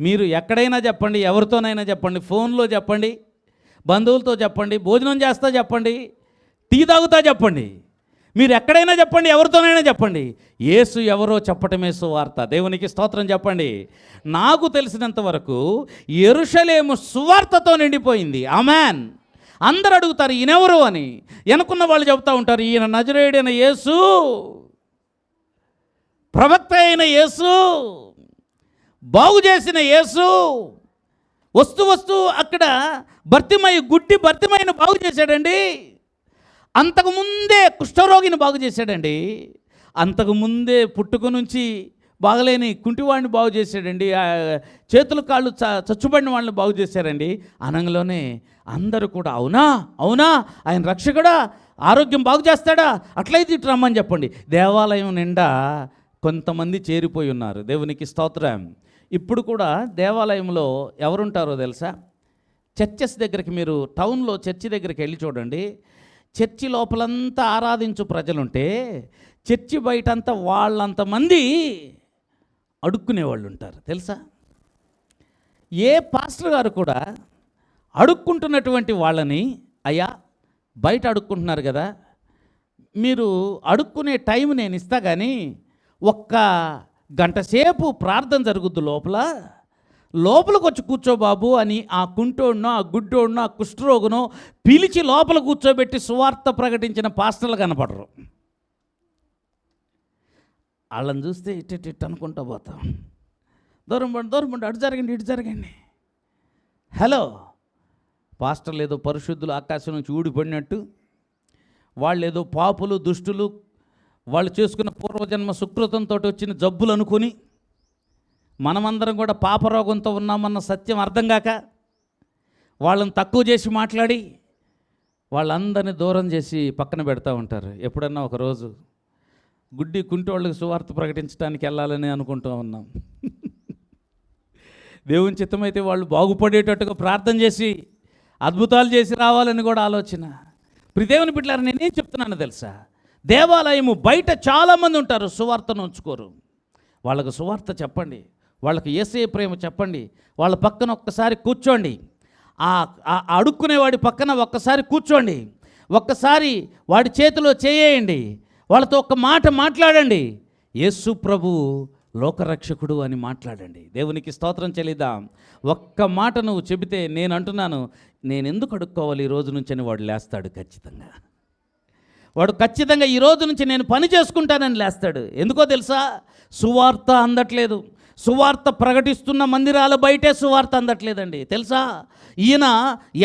మీరు ఎక్కడైనా చెప్పండి, ఎవరితోనైనా చెప్పండి, ఫోన్లో చెప్పండి, బంధువులతో చెప్పండి, భోజనం చేస్తా చెప్పండి, టీ తాగుతా చెప్పండి, మీరు ఎక్కడైనా చెప్పండి, ఎవరితోనైనా చెప్పండి, యేసు ఎవరో చెప్పటమే సువార్త. దేవునికి స్తోత్రం చెప్పండి. నాకు తెలిసినంత వరకు యెరూషలేము సువార్తతో నిండిపోయింది. ఆమెన్. అందరు అడుగుతారు ఈయనెవరు అని. వెనుకున్న వాళ్ళు చెబుతూ ఉంటారు, ఈయన నజరేయుడైన యేసు, ప్రవక్త అయిన యేసు, బాగు చేసిన యేసు. వస్తూ అక్కడ గుడ్డి భర్తిమయ్యను బాగు చేశాడండి. అంతకుముందే కుష్ఠరోగిని బాగు చేశాడండి. అంతకుముందే పుట్టుక నుంచి బాగలేని కుంటివాడిని బాగు చేశాడండి. చేతులు కాళ్ళు చచ్చుబడిన వాళ్ళని బాగు చేశారండి. అనంలోనే అందరూ కూడా అవునా అవునా ఆయన రక్షకుడా, ఆరోగ్యం బాగు చేస్తాడా, అట్లయితే ఇటు రమ్మని చెప్పండి. దేవాలయం నిండా కొంతమంది చేరిపోయి ఉన్నారు. దేవునికి స్తోత్రం. ఇప్పుడు కూడా దేవాలయంలో ఎవరుంటారో తెలుసా? చర్చెస్ దగ్గరికి, మీరు టౌన్లో చర్చి దగ్గరికి వెళ్ళి చూడండి. చర్చి లోపలంతా ఆరాధించు ప్రజలుంటే చర్చి బయటంతా వాళ్ళంతమంది అడుక్కునేవాళ్ళు ఉంటారు తెలుసా? ఏ పాస్టర్ గారు కూడా అడుక్కుంటున్నటువంటి వాళ్ళని, అయ్యా బయట అడుక్కుంటున్నారు కదా, మీరు అడుక్కునే టైం నేను ఇస్తా కానీ 1 గంట సేపు ప్రార్థన జరుగుద్దు లోపలికి వచ్చి కూర్చో బాబు అని ఆ కుంటోడినో, ఆ గుడ్డోడినో, ఆ కుష్ఠరోగునో పిలిచి లోపల కూర్చోబెట్టి సువార్త ప్రకటించిన పాస్టర్లు కనపడరు. వాళ్ళని చూస్తే ఇటు అనుకుంటా పోతాం. దూరం పండి అటు జరగండి, ఇటు జరగండి. హలో, పాస్టర్లు ఏదో పరిశుద్ధులు ఆకాశం నుంచి ఊడిపడినట్టు, వాళ్ళు ఏదో పాపులు, దుష్టులు, వాళ్ళు చేసుకున్న పూర్వజన్మ సుకృతంతో వచ్చిన జబ్బులు అనుకుని మనమందరం కూడా పాపరోగంతో ఉన్నామన్న సత్యం అర్థం కాక వాళ్ళని తక్కువ చేసి మాట్లాడి వాళ్ళందరినీ దూరం చేసి పక్కన పెడతా ఉంటారు. ఎప్పుడన్నా ఒకరోజు గుడ్డి కుంటోళ్ళకి సువార్త ప్రకటించడానికి వెళ్ళాలని అనుకుంటూ ఉన్నాం. దేవుని చిత్తమైతే వాళ్ళు బాగుపడేటట్టుగా ప్రార్థన చేసి అద్భుతాలు చేసి రావాలని కూడా ఆలోచన. దేవుని బిడ్డలారా, నేనేం చెప్తున్నాను తెలుసా? దేవాలయము బయట చాలామంది ఉంటారు, సువార్తను ఉంచుకోరు. వాళ్ళకు సువార్త చెప్పండి, వాళ్ళకి యేసయ్య ప్రేమ చెప్పండి. వాళ్ళ పక్కన ఒక్కసారి కూర్చోండి, ఆ అడుక్కునేవాడి పక్కన ఒక్కసారి కూర్చోండి, ఒక్కసారి వాడి చేతిలో చేయండి, వాళ్ళతో ఒక్క మాట మాట్లాడండి. యేసు ప్రభు లోకరక్షకుడు అని మాట్లాడండి. దేవునికి స్తోత్రం చెల్లిద్దాం. ఒక్క మాట నువ్వు చెబితే, నేను అంటున్నాను, నేను ఎందుకు అడుక్కోవాలి ఈ రోజు నుంచి అని వాడు లేస్తాడు. ఖచ్చితంగా వాడు ఖచ్చితంగా ఈ రోజు నుంచి నేను పని చేసుకుంటానని లేస్తాడు. ఎందుకో తెలుసా? సువార్త అందట్లేదు, సువార్త ప్రకటిస్తున్న మందిరాల బయటే సువార్త అందట్లేదండి. తెలుసా? ఈయన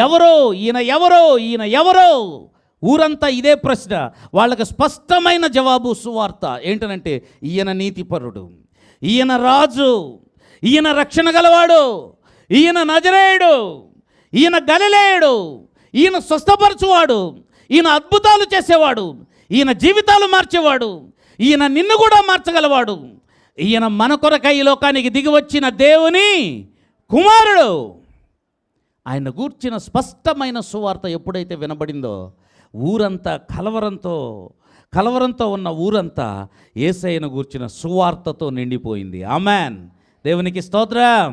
ఎవరో, ఈయన ఎవరో, ఈయన ఎవరో, ఊరంతా ఇదే ప్రశ్న. వాళ్ళకి స్పష్టమైన జవాబు సువార్త ఏంటనంటే, ఈయన నీతిపరుడు, ఈయన రాజు, ఈయన రక్షణ గలవాడు, ఈయన నజరేయుడు, ఈయన గలిలేయుడు, ఈయన స్వస్థపరచువాడు, ఈయన అద్భుతాలు చేసేవాడు, ఈయన జీవితాలు మార్చేవాడు, ఈయన నిన్ను కూడా మార్చగలవాడు, ఈయన మన కొరకై ఈ లోకానికి దిగి వచ్చిన దేవుని కుమారుడు. ఆయన గూర్చిన స్పష్టమైన సువార్త ఎప్పుడైతే వినబడిందో ఊరంతా కలవరంతో ఉన్న ఊరంతా యేసయ్యను గూర్చిన సువార్తతో నిండిపోయింది. ఆమెన్. దేవునికి స్తోత్రం.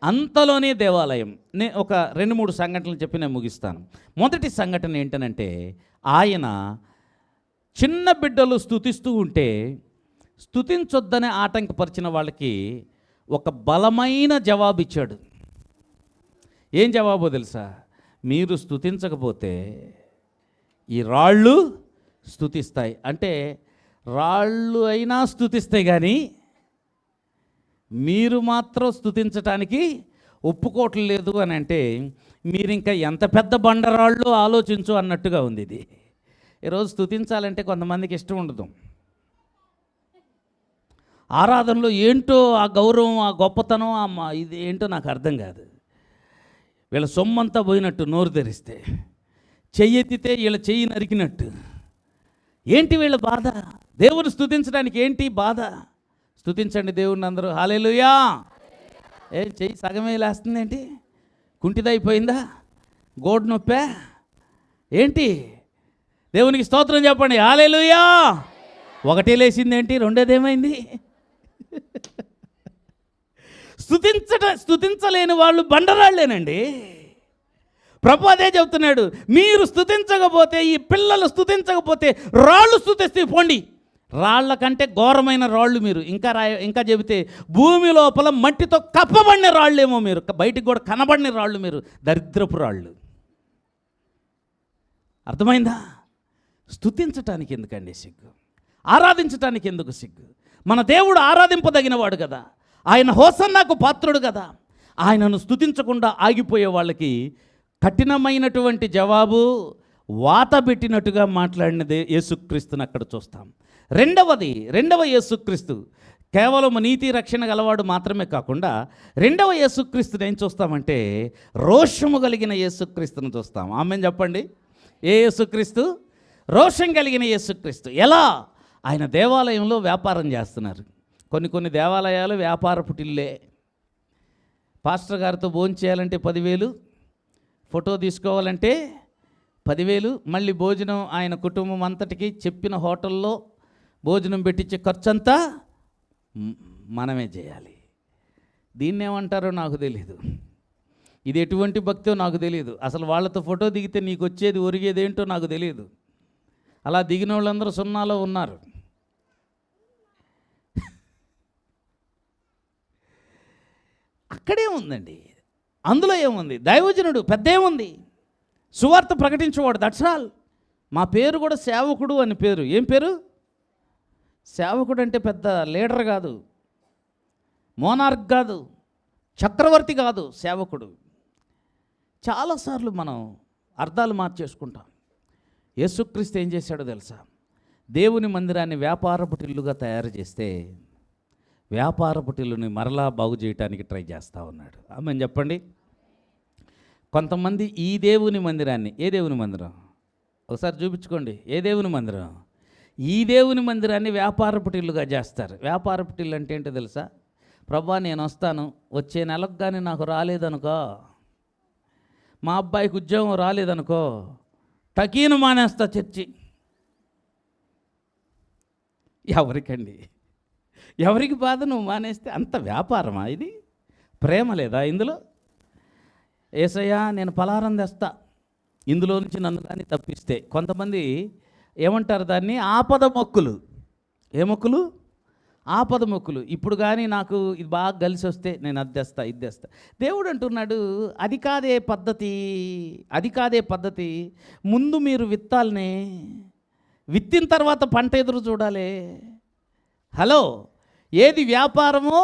అంతలోనే దేవాలయం. ఒక 2-3 సంఘటనలు చెప్పి నేను ముగిస్తాను. మొదటి సంఘటన ఏంటనంటే, ఆయన చిన్న బిడ్డలు స్తుతిస్తూ ఉంటే స్తుతించొద్దనే ఆటంకపరిచిన వాళ్ళకి ఒక బలమైన జవాబు ఇచ్చాడు. ఏం జవాబో తెలుసా? మీరు స్తుతించకపోతే ఈ రాళ్ళు స్తుతిస్తాయి. అంటే రాళ్ళు అయినా స్తుతిస్తాయి, కానీ మీరు మాత్రం స్తుతించటానికి ఒప్పుకోవట్లేదు అని అంటే మీరు ఇంకా ఎంత పెద్ద బండరాళ్ళు ఆలోచించు అన్నట్టుగా ఉంది ఇది. ఈరోజు స్తుతించాలంటే కొంతమందికి ఇష్టం ఉండదు. ఆరాధనలో ఏంటో ఆ గౌరవం, ఆ గొప్పతనం, ఇది ఏంటో నాకు అర్థం కాదు. వీళ్ళ సొమ్మంతా పోయినట్టు నోరు తెరిస్తే, చెయ్యెత్తితే వీళ్ళ చెయ్యి నరికినట్టు. ఏంటి వీళ్ళ బాధ? దేవుని స్తుతించడానికి ఏంటి బాధ? స్తుతించండి దేవుణ్ణి అందరూ. హల్లెలూయా. చెయ్యి సగమే లేస్తుంది ఏంటి? కుంటిదైపోయిందా? గోడు నొప్పే ఏంటి? దేవునికి స్తోత్రం చెప్పండి. హల్లెలూయా. ఒకటే లేచింది ఏంటి? రెండోదేమైంది? స్తుతించలేని వాళ్ళు బండరాళ్ళేనండి. ప్రభు అదే చెబుతున్నాడు. మీరు స్తుతించకపోతే, ఈ పిల్లలు స్తుతించకపోతే రాళ్ళు స్తుతిస్తే పోండి. రాళ్ల కంటే ఘోరమైన రాళ్ళు మీరు. ఇంకా చెబితే భూమి లోపల మట్టితో కప్పబడిన రాళ్ళేమో మీరు, బయటికి కూడా కనబడిన రాళ్ళు మీరు, దరిద్రపు రాళ్ళు. అర్థమైందా? స్తుతించటానికి ఎందుకండి సిగ్గు? ఆరాధించటానికి ఎందుకు సిగ్గు? మన దేవుడు ఆరాధింపదగినవాడు కదా, ఆయన హోసన్నాకు పాత్రుడు కదా. ఆయనను స్తుతించకుండా ఆగిపోయే వాళ్ళకి కఠినమైనటువంటి జవాబు వాత పెట్టినట్టుగా మాట్లాడినదే యేసుక్రీస్తుని అక్కడ చూస్తాం. రెండవ యేసుక్రీస్తు కేవలం నీతి రక్షణ గలవాడు మాత్రమే కాకుండా రెండవ యేసుక్రీస్తుని ఏం చూస్తామంటే రోషము కలిగిన యేసుక్రీస్తుని చూస్తాం. ఆమెన్ చెప్పండి. ఏ యేసుక్రీస్తు? రోషం కలిగిన యేసుక్రీస్తు. ఎలా? ఆయన దేవాలయంలో వ్యాపారం చేస్తున్నారు. కొన్ని దేవాలయాలు వ్యాపార పుటిల్లే. పాస్టర్ గారితో భోజనం చేయాలంటే 10,000, ఫోటో తీసుకోవాలంటే 10,000, మళ్ళీ భోజనం ఆయన కుటుంబం అంతటికి చెప్పిన హోటల్లో భోజనం పెట్టించే ఖర్చంతా మనమే చేయాలి. దీన్ని ఏమంటారో నాకు తెలియదు. ఇది ఎటువంటి భక్తో నాకు తెలియదు. అసలు వాళ్ళతో ఫోటో దిగితే నీకు వచ్చేది ఒరిగేది ఏంటో నాకు తెలియదు. అలా దిగిన వాళ్ళందరూ సున్నాలో ఉన్నారు. అక్కడే ఉందండి. అందులో ఏముంది? దైవజనుడు పెద్ద ఏముంది? సువార్త ప్రకటించేవాడు, దట్స్ ఆల్. మా పేరు కూడా సేవకుడు అని పేరు. ఏం పేరు? సేవకుడు అంటే పెద్ద లీడర్ కాదు, మోనార్క్ కాదు, చక్రవర్తి కాదు, సేవకుడు. చాలాసార్లు మనం అర్థాలు మార్చేసుకుంటాం. యేసుక్రీస్తు ఏం చేశాడో తెలుసా? దేవుని మందిరాన్ని వ్యాపారపుటిల్లుగా తయారు చేస్తే వ్యాపారపుటిల్లుని మరలా బాగు చేయడానికి ట్రై చేస్తూ ఉన్నాడు. ఆమెన్ చెప్పండి. కొంతమంది ఈ దేవుని మందిరాన్ని, ఏ దేవుని మందిరం ఒకసారి చూపించుకోండి, ఏ దేవుని మందిరం? ఈ దేవుని మందిరాన్ని వ్యాపారపుటిల్లుగా చేస్తారు. వ్యాపారపుటిల్లు అంటే ఏంటో తెలుసా? ప్రభా నేను వస్తాను, వచ్చే నెలకు కానీ నాకు రాలేదనుకో, మా అబ్బాయికి ఉద్యోగం రాలేదనుకో, టకీను మానేస్తా చర్చి. ఎవరికండి? ఎవరికి బాధ? నువ్వు మానేస్తే అంత వ్యాపారమా ఇది? ప్రేమ లేదా ఇందులో? ఏసయ్యా నేను పలారం తెస్తా, ఇందులో నుంచి నన్ను కానీ తప్పిస్తే. కొంతమంది ఏమంటారు దాన్ని? ఆపద మొక్కులు. ఏ మొక్కులు? ఆపద మొక్కులు. ఇప్పుడు కానీ నాకు ఇది బాగా కలిసి వస్తే నేను అది తెస్తా, ఇది తెస్తా. దేవుడు అంటున్నాడు అది కాదే పద్ధతి, అది కాదే పద్ధతి. ముందు మీరు విత్తాలని, విత్తిన తర్వాత పంట ఎదురు చూడాలి. హలో, ఏది వ్యాపారమో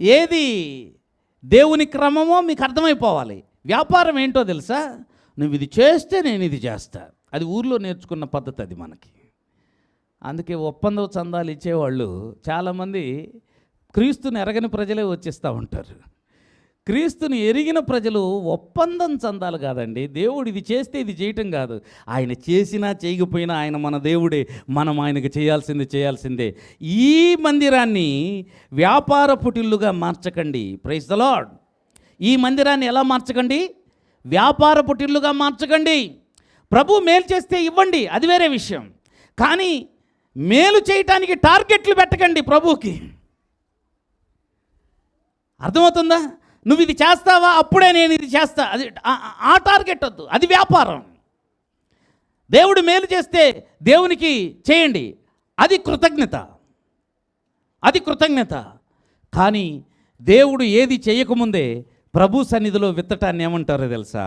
ఏది దేవుని క్రమమో మీకు అర్థమైపోవాలి. వ్యాపారం ఏంటో తెలుసా? నువ్వు ఇది చేస్తే నేను ఇది చేస్తా. అది ఊర్లో నేర్చుకున్న పద్ధతి అది మనకి. అందుకే ఒప్పందం చందాలు ఇచ్చేవాళ్ళు చాలామంది క్రీస్తుని ఎరగని ప్రజలే వచ్చేస్తూ ఉంటారు. క్రీస్తుని ఎరిగిన ప్రజలు ఒప్పందం చందాలు కాదండి, దేవుడు ఇది చేస్తే ఇది చేయటం కాదు. ఆయన చేసినా చేయకపోయినా ఆయన మన దేవుడే, మనం ఆయనకు చేయాల్సిందే. ఈ మందిరాన్ని వ్యాపార పుటిల్లుగా మార్చకండి. Praise the Lord. ఈ మందిరాన్ని ఎలా మార్చకండి? వ్యాపార పుటిల్లుగా మార్చకండి. ప్రభు మేలు చేస్తే ఇవ్వండి, అది వేరే విషయం. కానీ మేలు చేయటానికి టార్గెట్లు పెట్టకండి ప్రభువుకి. అర్థమవుతుందా? నువ్వు ఇది చేస్తావా, అప్పుడే నేను ఇది చేస్తా, అది ఆ టార్గెట్ వద్దు, అది వ్యాపారం. దేవుడు మేలు చేస్తే దేవునికి చేయండి, అది కృతజ్ఞత. కానీ దేవుడు ఏది చేయకముందే ప్రభు సన్నిధిలో విత్తటాన్ని ఏమంటారో తెలుసా?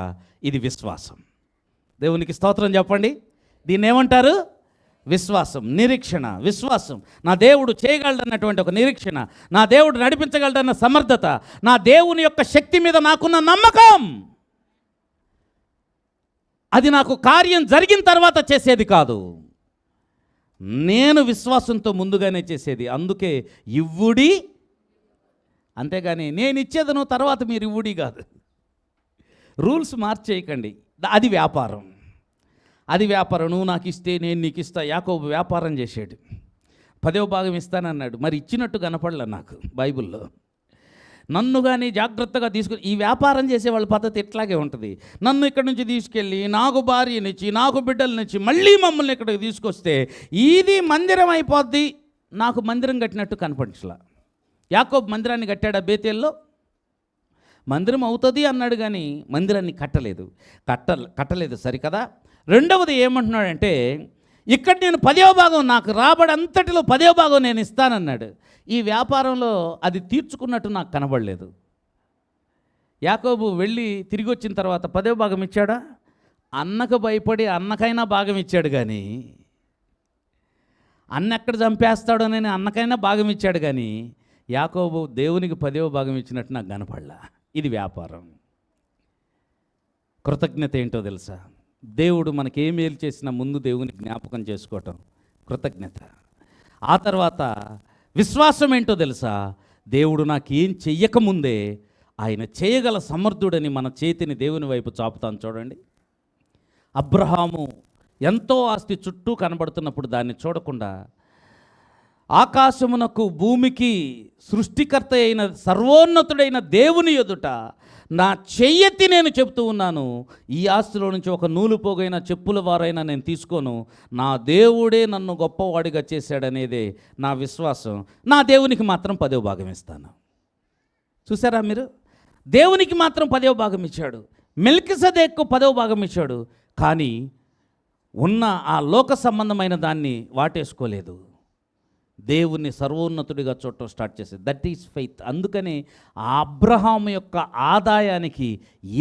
ఇది విశ్వాసం. దేవునికి స్తోత్రం చెప్పండి. దీన్ని ఏమంటారు? విశ్వాసం, నిరీక్షణ. విశ్వాసం, నా దేవుడు చేయగలడన్నటువంటి ఒక నిరీక్షణ, నా దేవుడు నడిపించగలడన్న సమర్థత, నా దేవుని యొక్క శక్తి మీద నాకున్న నమ్మకం. అది నాకు కార్యం జరిగిన తర్వాత చేసేది కాదు, నేను విశ్వాసంతో ముందుగానే చేసేది. అందుకే ఇవ్వుడి, అంతేగాని నేను ఇచ్చేదను తర్వాత మీరు ఇవ్వుడి కాదు. రూల్స్ మార్చేయకండి. అది వ్యాపారం. నువ్వు నాకు ఇస్తే నేను నీకు ఇస్తా. యాకోబు వ్యాపారం చేసాడు, 10వ భాగం ఇస్తానన్నాడు. మరి ఇచ్చినట్టు కనపడలే నాకు బైబిల్లో. నన్ను కానీ జాగ్రత్తగా తీసుకుని, ఈ వ్యాపారం చేసే వాళ్ళ పద్ధతి ఇట్లాగే ఉంటుంది. నన్ను ఇక్కడి నుంచి తీసుకెళ్ళి నాకు భార్యనిచ్చి నాకు బిడ్డలనిచ్చి మళ్ళీ మమ్మల్ని ఇక్కడికి తీసుకొస్తే ఇది మందిరం అయిపోద్ది. నాకు మందిరం కట్టినట్టు కనపడించలా. యాకోబు మందిరాన్ని కట్టాడా? బేతేల్లో మందిరం అవుతుంది అన్నాడు, కానీ మందిరాన్ని కట్టలేదు సరికదా. రెండవది ఏమంటున్నాడంటే, ఇక్కడ నేను 10వ భాగం, నాకు రాబడి అంతటిలో 10వ భాగం నేను ఇస్తానన్నాడు. ఈ వ్యాపారంలో అది తీర్చుకున్నట్టు నాకు కనబడలేదు. యాకోబు వెళ్ళి తిరిగి వచ్చిన తర్వాత 10వ భాగం ఇచ్చాడా? అన్నకు భయపడి అన్నకైనా భాగం ఇచ్చాడు, కానీ అన్న ఎక్కడ చంపేస్తాడోనని అన్నకైనా భాగం ఇచ్చాడు, కానీ యాకోబు దేవునికి 10వ భాగం ఇచ్చినట్టు నాకు కనపడలా. ఇది వ్యాపారం. కృతజ్ఞత ఏంటో తెలుసా? దేవుడు మనకి ఏ మేలు చేసినా ముందు దేవుని జ్ఞాపకం చేసుకోవటం కృతజ్ఞత. ఆ తర్వాత విశ్వాసం ఏంటో తెలుసా? దేవుడు నాకేం చెయ్యకముందే ఆయన చేయగల సమర్థుడని మన చేతిని దేవుని వైపు చాపుతాను. చూడండి, అబ్రహాము ఎంతో ఆస్తి చుట్టూ కనబడుతున్నప్పుడు దాన్ని చూడకుండా ఆకాశమునకు భూమికి సృష్టికర్త అయిన సర్వోన్నతుడైన దేవుని ఎదుట నా చెయ్యెత్తి నేను చెప్తూ ఉన్నాను, ఈ ఆస్తిలో నుంచి ఒక నూలు పోగైన చెప్పుల వారైనా నేను తీసుకోను, నా దేవుడే నన్ను గొప్పవాడిగా చేశాడనేదే నా విశ్వాసం. నా దేవునికి మాత్రం 10వ భాగం ఇస్తాను. చూసారా మీరు? దేవునికి మాత్రం 10వ భాగం ఇచ్చాడు. మెల్కిసెదెకుకు 10వ భాగం ఇచ్చాడు, కానీ ఉన్న ఆ లోక సంబంధమైన దాన్ని వాటేసుకోలేదు. దేవుణ్ణి సర్వోన్నతుడిగా చూడటం స్టార్ట్ చేసేది. That is faith. అందుకని అబ్రహాము యొక్క ఆదాయానికి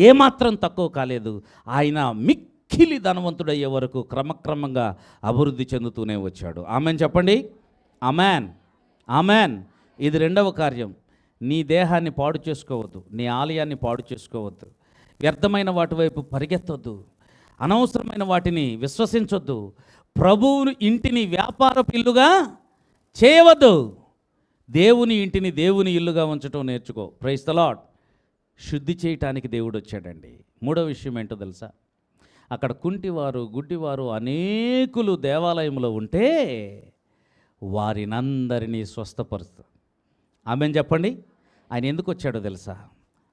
ఏమాత్రం తక్కువ కాలేదు. ఆయన మిక్కిలి ధనవంతుడయ్యే వరకు క్రమక్రమంగా అభివృద్ధి చెందుతూనే వచ్చాడు. ఆమెన్ చెప్పండి. ఆమెన్. ఇది రెండవ కార్యం. నీ దేహాన్ని పాడు చేసుకోవద్దు, నీ ఆలయాన్ని పాడు చేసుకోవద్దు, వ్యర్థమైన వాటి వైపు పరిగెత్తొద్దు, అనవసరమైన వాటిని విశ్వసించొద్దు, ప్రభువుని ఇంటిని వ్యాపారపు ఇల్లుగా చేయవద్దు, దేవుని ఇంటిని దేవుని ఇల్లుగా ఉంచడం నేర్చుకో. Praise the Lord. శుద్ధి చేయటానికి దేవుడు వచ్చాడండి. మూడో విషయం ఏంటో తెలుసా? అక్కడ కుంటివారు, గుడ్డివారు అనేకులు దేవాలయంలో ఉంటే వారినందరినీ స్వస్థపరుస్తూ. ఆమెన్ చెప్పండి. ఆయన ఎందుకు వచ్చాడో తెలుసా?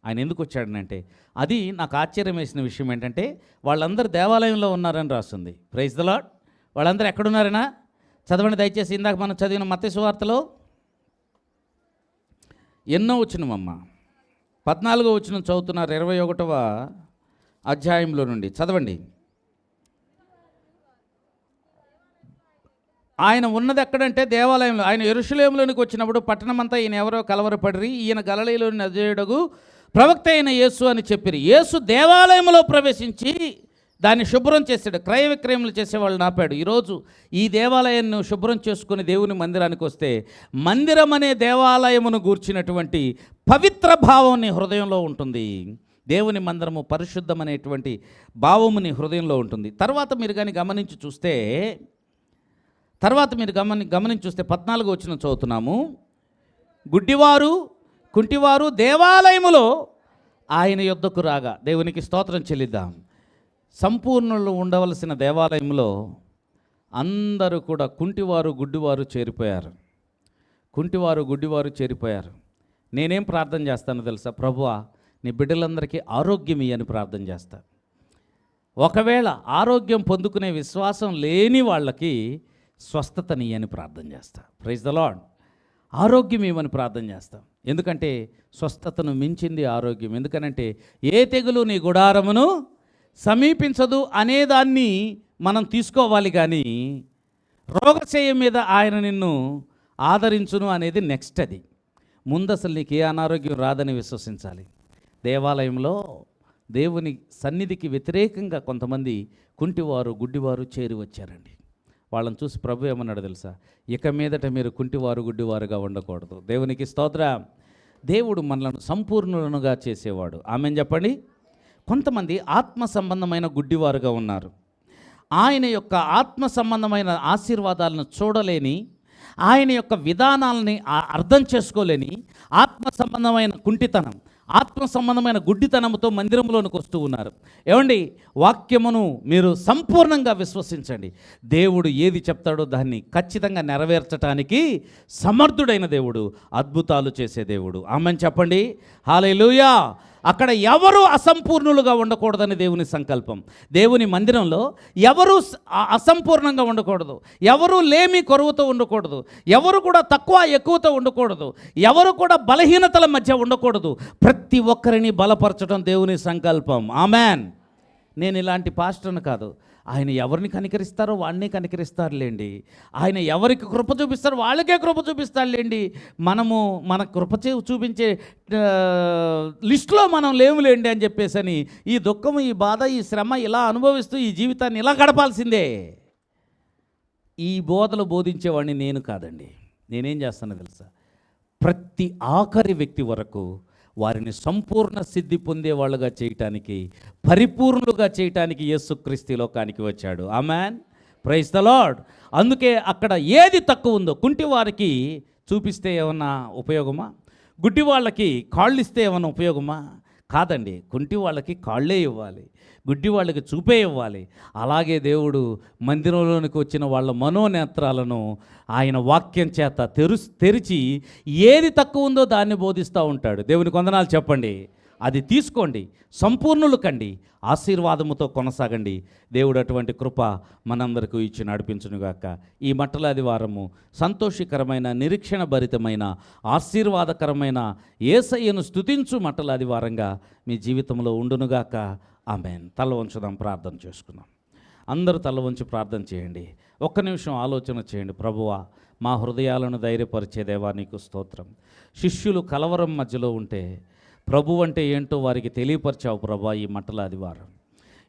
ఆయన ఎందుకు వచ్చాడనంటే, అది నాకు ఆశ్చర్యం వేసిన విషయం ఏంటంటే, వాళ్ళందరూ దేవాలయంలో ఉన్నారని రాస్తుంది. Praise the Lord. వాళ్ళందరూ ఎక్కడున్నారనా? చదవండి దయచేసి. ఇందాక మనం చదివిన మత్తయి సువార్తలో ఎన్నో వచనమమ్మ, 14వ వచనం చదువుతున్నారు, 21వ అధ్యాయంలో నుండి చదవండి. ఆయన ఉన్నది ఎక్కడంటే దేవాలయంలో. ఆయన యెరూషలేములోనికి వచ్చినప్పుడు పట్టణమంతా ఈయన ఎవరో కలవరపడిరి, ఈయన గలిలయలోని నజరేయుడగు ప్రవక్త అయిన యేసు అని చెప్పిరి. యేసు దేవాలయంలో ప్రవేశించి దాన్ని శుభ్రం చేశాడు. క్రయ విక్రయములు చేసేవాళ్ళని ఆపాడు. ఈరోజు ఈ దేవాలయాన్ని శుభ్రం చేసుకుని దేవుని మందిరానికి వస్తే మందిరం అనే దేవాలయమును గూర్చినటువంటి పవిత్ర భావం నీ హృదయంలో ఉంటుంది. దేవుని మందిరము పరిశుద్ధమనేటువంటి భావము నీ హృదయంలో ఉంటుంది. తర్వాత మీరు కానీ గమనించి చూస్తే 14వ వచనం చదువుతున్నాము. గుడ్డివారు కుంటివారు దేవాలయములో ఆయన యొద్దకు రాగా, దేవునికి స్తోత్రం చెల్లిద్దాం. సంపూర్ణులు ఉండవలసిన దేవాలయంలో అందరూ కూడా కుంటివారు గుడ్డివారు చేరిపోయారు. నేనేం ప్రార్థన చేస్తానో తెలుసా? ప్రభువా, నీ బిడ్డలందరికీ ఆరోగ్యం ఇయ్యని ప్రార్థన చేస్తా. ఒకవేళ ఆరోగ్యం పొందుకునే విశ్వాసం లేని వాళ్ళకి స్వస్థతనియ్యని ప్రార్థన చేస్తా. Praise the Lord. ఆరోగ్యం ఇవ్వని ప్రార్థన చేస్తాం. ఎందుకంటే స్వస్థతను మించింది ఆరోగ్యం. ఎందుకనంటే ఏ తెగులు నీ గుడారమును సమీపించదు అనేదాన్ని మనం తీసుకోవాలి. కానీ రోగశయ్య మీద ఆయన నిన్ను ఆదరించును అనేది నెక్స్ట్. అది ముందు అసలు నీకు ఏ అనారోగ్యం రాదని విశ్వసించాలి. దేవాలయంలో దేవుని సన్నిధికి వ్యతిరేకంగా కొంతమంది కుంటివారు గుడ్డివారు చేరి వచ్చారండి. వాళ్ళని చూసి ప్రభు ఏమన్నాడు తెలుసా? ఇక మీదట మీరు కుంటివారు గుడ్డివారుగా ఉండకూడదు. దేవునికి స్తోత్రం. దేవుడు మనలను సంపూర్ణులుగా చేసేవాడు. ఆమెన్ చెప్పండి. కొంతమంది ఆత్మ సంబంధమైన గుడ్డివారుగా ఉన్నారు. ఆయన యొక్క ఆత్మ సంబంధమైన ఆశీర్వాదాలను చూడలేని, ఆయన యొక్క విధానాలని అర్థం చేసుకోలేని ఆత్మ సంబంధమైన కుంటితనం, ఆత్మ సంబంధమైన గుడ్డితనంతో మందిరంలోనికి వస్తూ ఉన్నారు. ఏమండి, వాక్యమును మీరు సంపూర్ణంగా విశ్వసించండి. దేవుడు ఏది చెప్తాడో దాన్ని ఖచ్చితంగా నెరవేర్చడానికి సమర్థుడైన దేవుడు, అద్భుతాలు చేసే దేవుడు. ఆమెన్ చెప్పండి. హల్లెలూయా. అక్కడ ఎవరు అసంపూర్ణులుగా ఉండకూడదని దేవుని సంకల్పం. దేవుని మందిరంలో ఎవరు అసంపూర్ణంగా ఉండకూడదు, ఎవరు లేమి కొరవుతో ఉండకూడదు, ఎవరు కూడా తక్కువ ఎక్కువతో ఉండకూడదు, ఎవరు కూడా బలహీనతల మధ్య ఉండకూడదు. ప్రతి ఒక్కరిని బలపరచడం దేవుని సంకల్పం. ఆమెన్. నేను ఇలాంటి పాస్టర్ను కాదు. ఆయన ఎవరిని కనికరిస్తారో వాడినే కనికరిస్తారులేండి. ఆయన ఎవరికి కృప చూపిస్తారో వాళ్ళకే కృప చూపిస్తారులేండి. మన కృప చూపించే లిస్టులో మనం లేవులేండి అని చెప్పేసని ఈ దుఃఖం, ఈ బాధ, ఈ శ్రమ ఇలా అనుభవిస్తూ ఈ జీవితాన్ని ఇలా గడపాల్సిందే. ఈ బోధలు బోధించేవాడిని నేను కాదండి. నేనేం చేస్తానో తెలుసా? ప్రతి ఆఖరి వ్యక్తి వరకు వారిని సంపూర్ణ సిద్ధి పొందేవాళ్ళుగా చేయటానికి, పరిపూర్ణులుగా చేయటానికి యేసుక్రీస్తు లోకానికి వచ్చాడు. ఆమెన్. Praise the Lord. అందుకే అక్కడ ఏది తక్కువ ఉందో, కుంటి వారికి చూపిస్తే ఏమన్నా ఉపయోగమా? గుడ్డి వాళ్ళకి కాళ్ళు ఇస్తే ఏమన్నా ఉపయోగమా? కాదండి. కుంటి వాళ్ళకి కాళ్ళే ఇవ్వాలి, గుడ్డి వాళ్ళకి చూపే ఇవ్వాలి. అలాగే దేవుడు మందిరంలోనికి వచ్చిన వాళ్ళ మనోనేత్రాలను ఆయన వాక్యం చేత తెరిచి ఏది తక్కువ ఉందో దాన్ని బోధిస్తూ ఉంటాడు. దేవునికి వందనాలు చెప్పండి. అది తీసుకోండి, సంపూర్ణులు కండి, ఆశీర్వాదముతో కొనసాగండి. దేవుడు అటువంటి కృప మనందరికీ ఇచ్చి నడిపించునుగాక. ఈ మట్టలాది వారము సంతోషకరమైన, నిరీక్షణ భరితమైన, ఆశీర్వాదకరమైన యేసయ్యను స్తుతించు మట్టలాది వారంగా మీ జీవితంలో ఉండునుగాక. ఆమేన్. తల వంచుదాం, ప్రార్థన చేసుకుందాం. అందరూ తల వంచి ప్రార్థన చేయండి. ఒక్క నిమిషం ఆలోచన చేయండి. ప్రభువా, మా హృదయాలను ధైర్యపరిచే దేవా నీకు స్తోత్రం. శిష్యులు కలవరం మధ్యలో ఉంటే ప్రభు అంటే ఏంటో వారికి తెలియపరిచావు ప్రభా ఈ మట్టలాది వారం.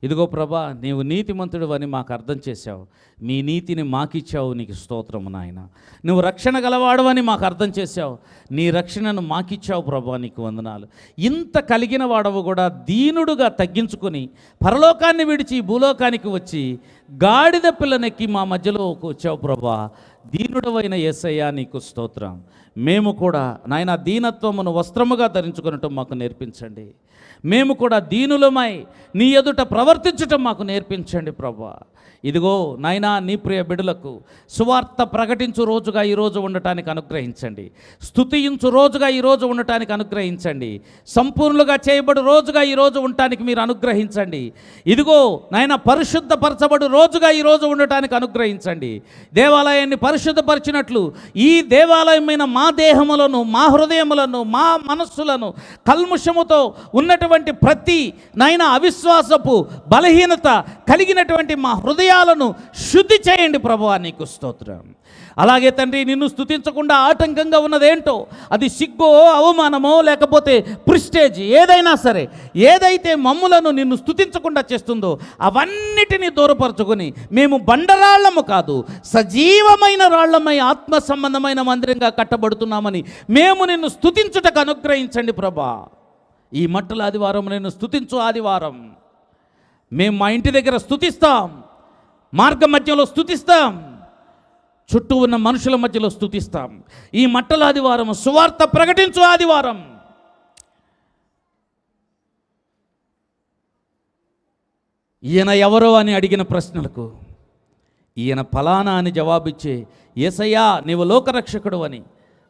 ఇదిగో ప్రభా, నీవు నీతిమంతుడు అని మాకు అర్థం చేశావు. మీ నీతిని మాకిచ్చావు, నీకు స్తోత్రము నాయన. నువ్వు రక్షణ గలవాడవని మాకు అర్థం చేశావు, నీ రక్షణను మాకిచ్చావు ప్రభా, నీకు వందనాలు. ఇంత కలిగిన వాడవు కూడా దీనుడుగా తగ్గించుకొని పరలోకాన్ని విడిచి భూలోకానికి వచ్చి గాడిద పిల్లనెక్కి మా మధ్యలో వచ్చావు ప్రభా. దీనుడవైన యేసయ్యా నీకు స్తోత్రం. మేము కూడా నాయన దీనత్వమును వస్త్రముగా ధరించుకునటం మాకు నేర్పించండి. మేము కూడా దీనులమై నీ ఎదుట ప్రవర్తించటం మాకు నేర్పించండి ప్రభా. ఇదిగో నాయనా, నీ ప్రియ బిడ్డలకు సువార్త ప్రకటించు రోజుగా ఈరోజు ఉండటానికి అనుగ్రహించండి. స్తుతించు రోజుగా ఈరోజు ఉండటానికి అనుగ్రహించండి. సంపూర్ణులుగా చేయబడు రోజుగా ఈరోజు ఉండటానికి మీరు అనుగ్రహించండి. ఇదిగో నాయన, పరిశుద్ధపరచబడు రోజుగా ఈరోజు ఉండటానికి అనుగ్రహించండి. దేవాలయాన్ని పరిశుద్ధపరిచినట్లు ఈ దేవాలయమైన మా దేహములను, మా హృదయములను, మా మనస్సులను కల్ముషముతో ఉన్నటువంటి ప్రతి నాయన అవిశ్వాసపు బలహీనత కలిగినటువంటి మా హృదయాలను శుద్ధి చేయండి ప్రభువా, నీకు స్తోత్రం. అలాగే తండ్రి నిన్ను స్తుతించకుండా ఆటంకంగా ఉన్నదేంటో, అది సిగ్గో అవమానమో లేకపోతే ప్రిస్టేజ్ ఏదైనా సరే, ఏదైతే మమ్ములను నిన్ను స్తుతించకుండా చేస్తుందో అవన్నిటినీ దూరపరచుకొని మేము బండరాళ్ళము కాదు సజీవమైన రాళ్లమై ఆత్మ సంబంధమైన మందిరంగా కట్టబడుతున్నామని మేము నిన్ను స్తుతించుటకు అనుగ్రహించండి ప్రభా. ఈ మట్టల ఆదివారం నేను స్తుతించు ఆదివారం. మేము మా ఇంటి దగ్గర స్తుతిస్తాం, మార్గ మధ్యలో స్తుతిస్తాం, చుట్టూ ఉన్న మనుషుల మధ్యలో స్తుతిస్తాం. ఈ మట్టల ఆదివారం సువార్త ప్రకటించు ఆదివారం. ఈయన ఎవరో అని అడిగిన ప్రశ్నలకు ఈయన ఫలానా అని జవాబిచ్చే యేసయ్యా నీవు లోకరక్షకుడు అని,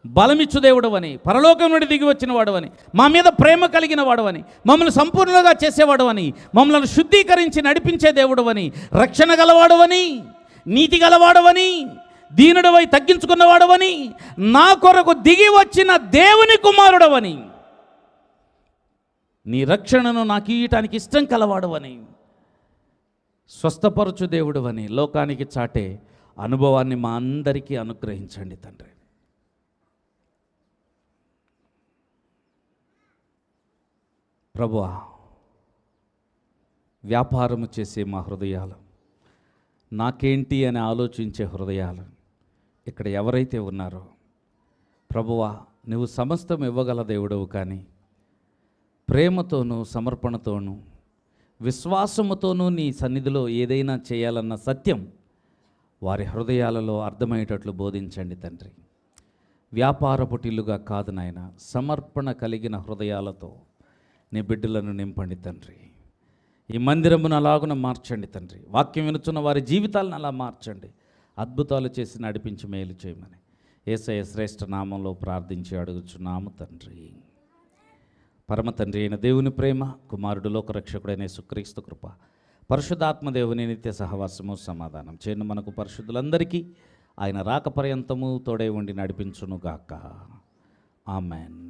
బలమిచ్చు దేవుడు అని, పరలోకం నుండి దిగి వచ్చిన వాడు అని, మా మీద ప్రేమ కలిగిన వాడు అని, మమ్మల్ని సంపూర్ణంగా చేసేవాడు అని, మమ్మల్ని శుద్ధీకరించి నడిపించే దేవుడు అని, రక్షణ గలవాడు అని, నీతి గలవాడు అని, దీనుడవై తగ్గించుకున్నవాడవని, నా కొరకు దిగి వచ్చిన దేవుని కుమారుడవని, నీ రక్షణను నాకు ఇయ్యటానికి ఇష్టం కలవాడవని, స్వస్థపరచు దేవుడవని లోకానికి చాటే అనుభవాన్ని మా అందరికీ అనుగ్రహించండి తండ్రి. ప్రభువా, వ్యాపారము చేసే మా హృదయాలు, నాకేంటి అని ఆలోచించే హృదయాలు ఇక్కడ ఎవరైతే ఉన్నారో ప్రభువా, నువ్వు సమస్తం ఇవ్వగల దేవుడవు, కానీ ప్రేమతోనూ సమర్పణతోనూ విశ్వాసముతోనూ నీ సన్నిధిలో ఏదైనా చేయాలన్న సత్యం వారి హృదయాలలో అర్థమయ్యేటట్లు బోధించండి తండ్రి. వ్యాపారపు టిల్లుగా కాదు నాయన, సమర్పణ కలిగిన హృదయాలతో నీ బిడ్డలను నింపండి తండ్రి. ఈ మందిరమును అలాగున మార్చండి తండ్రి. వాక్యం వినుచున్న వారి జీవితాలను అలా మార్చండి. అద్భుతాలు చేసి నడిపించి మేలు చేయమని యేసయ్య శ్రేష్ఠ నామంలో ప్రార్థించి అడుగుచున్నాము తండ్రి. పరమ తండ్రి అయిన దేవుని ప్రేమ, కుమారుడు లోకరక్షకుడైన యేసుక్రీస్తు కృప, పరిశుద్ధాత్మ దేవుని నిత్య సహవాసము సమాధానం చేయను మనకు పరిశుద్ధులందరికీ ఆయన రాక పర్యంతము తోడై ఉండి నడిపించునుగాక. ఆమెన్.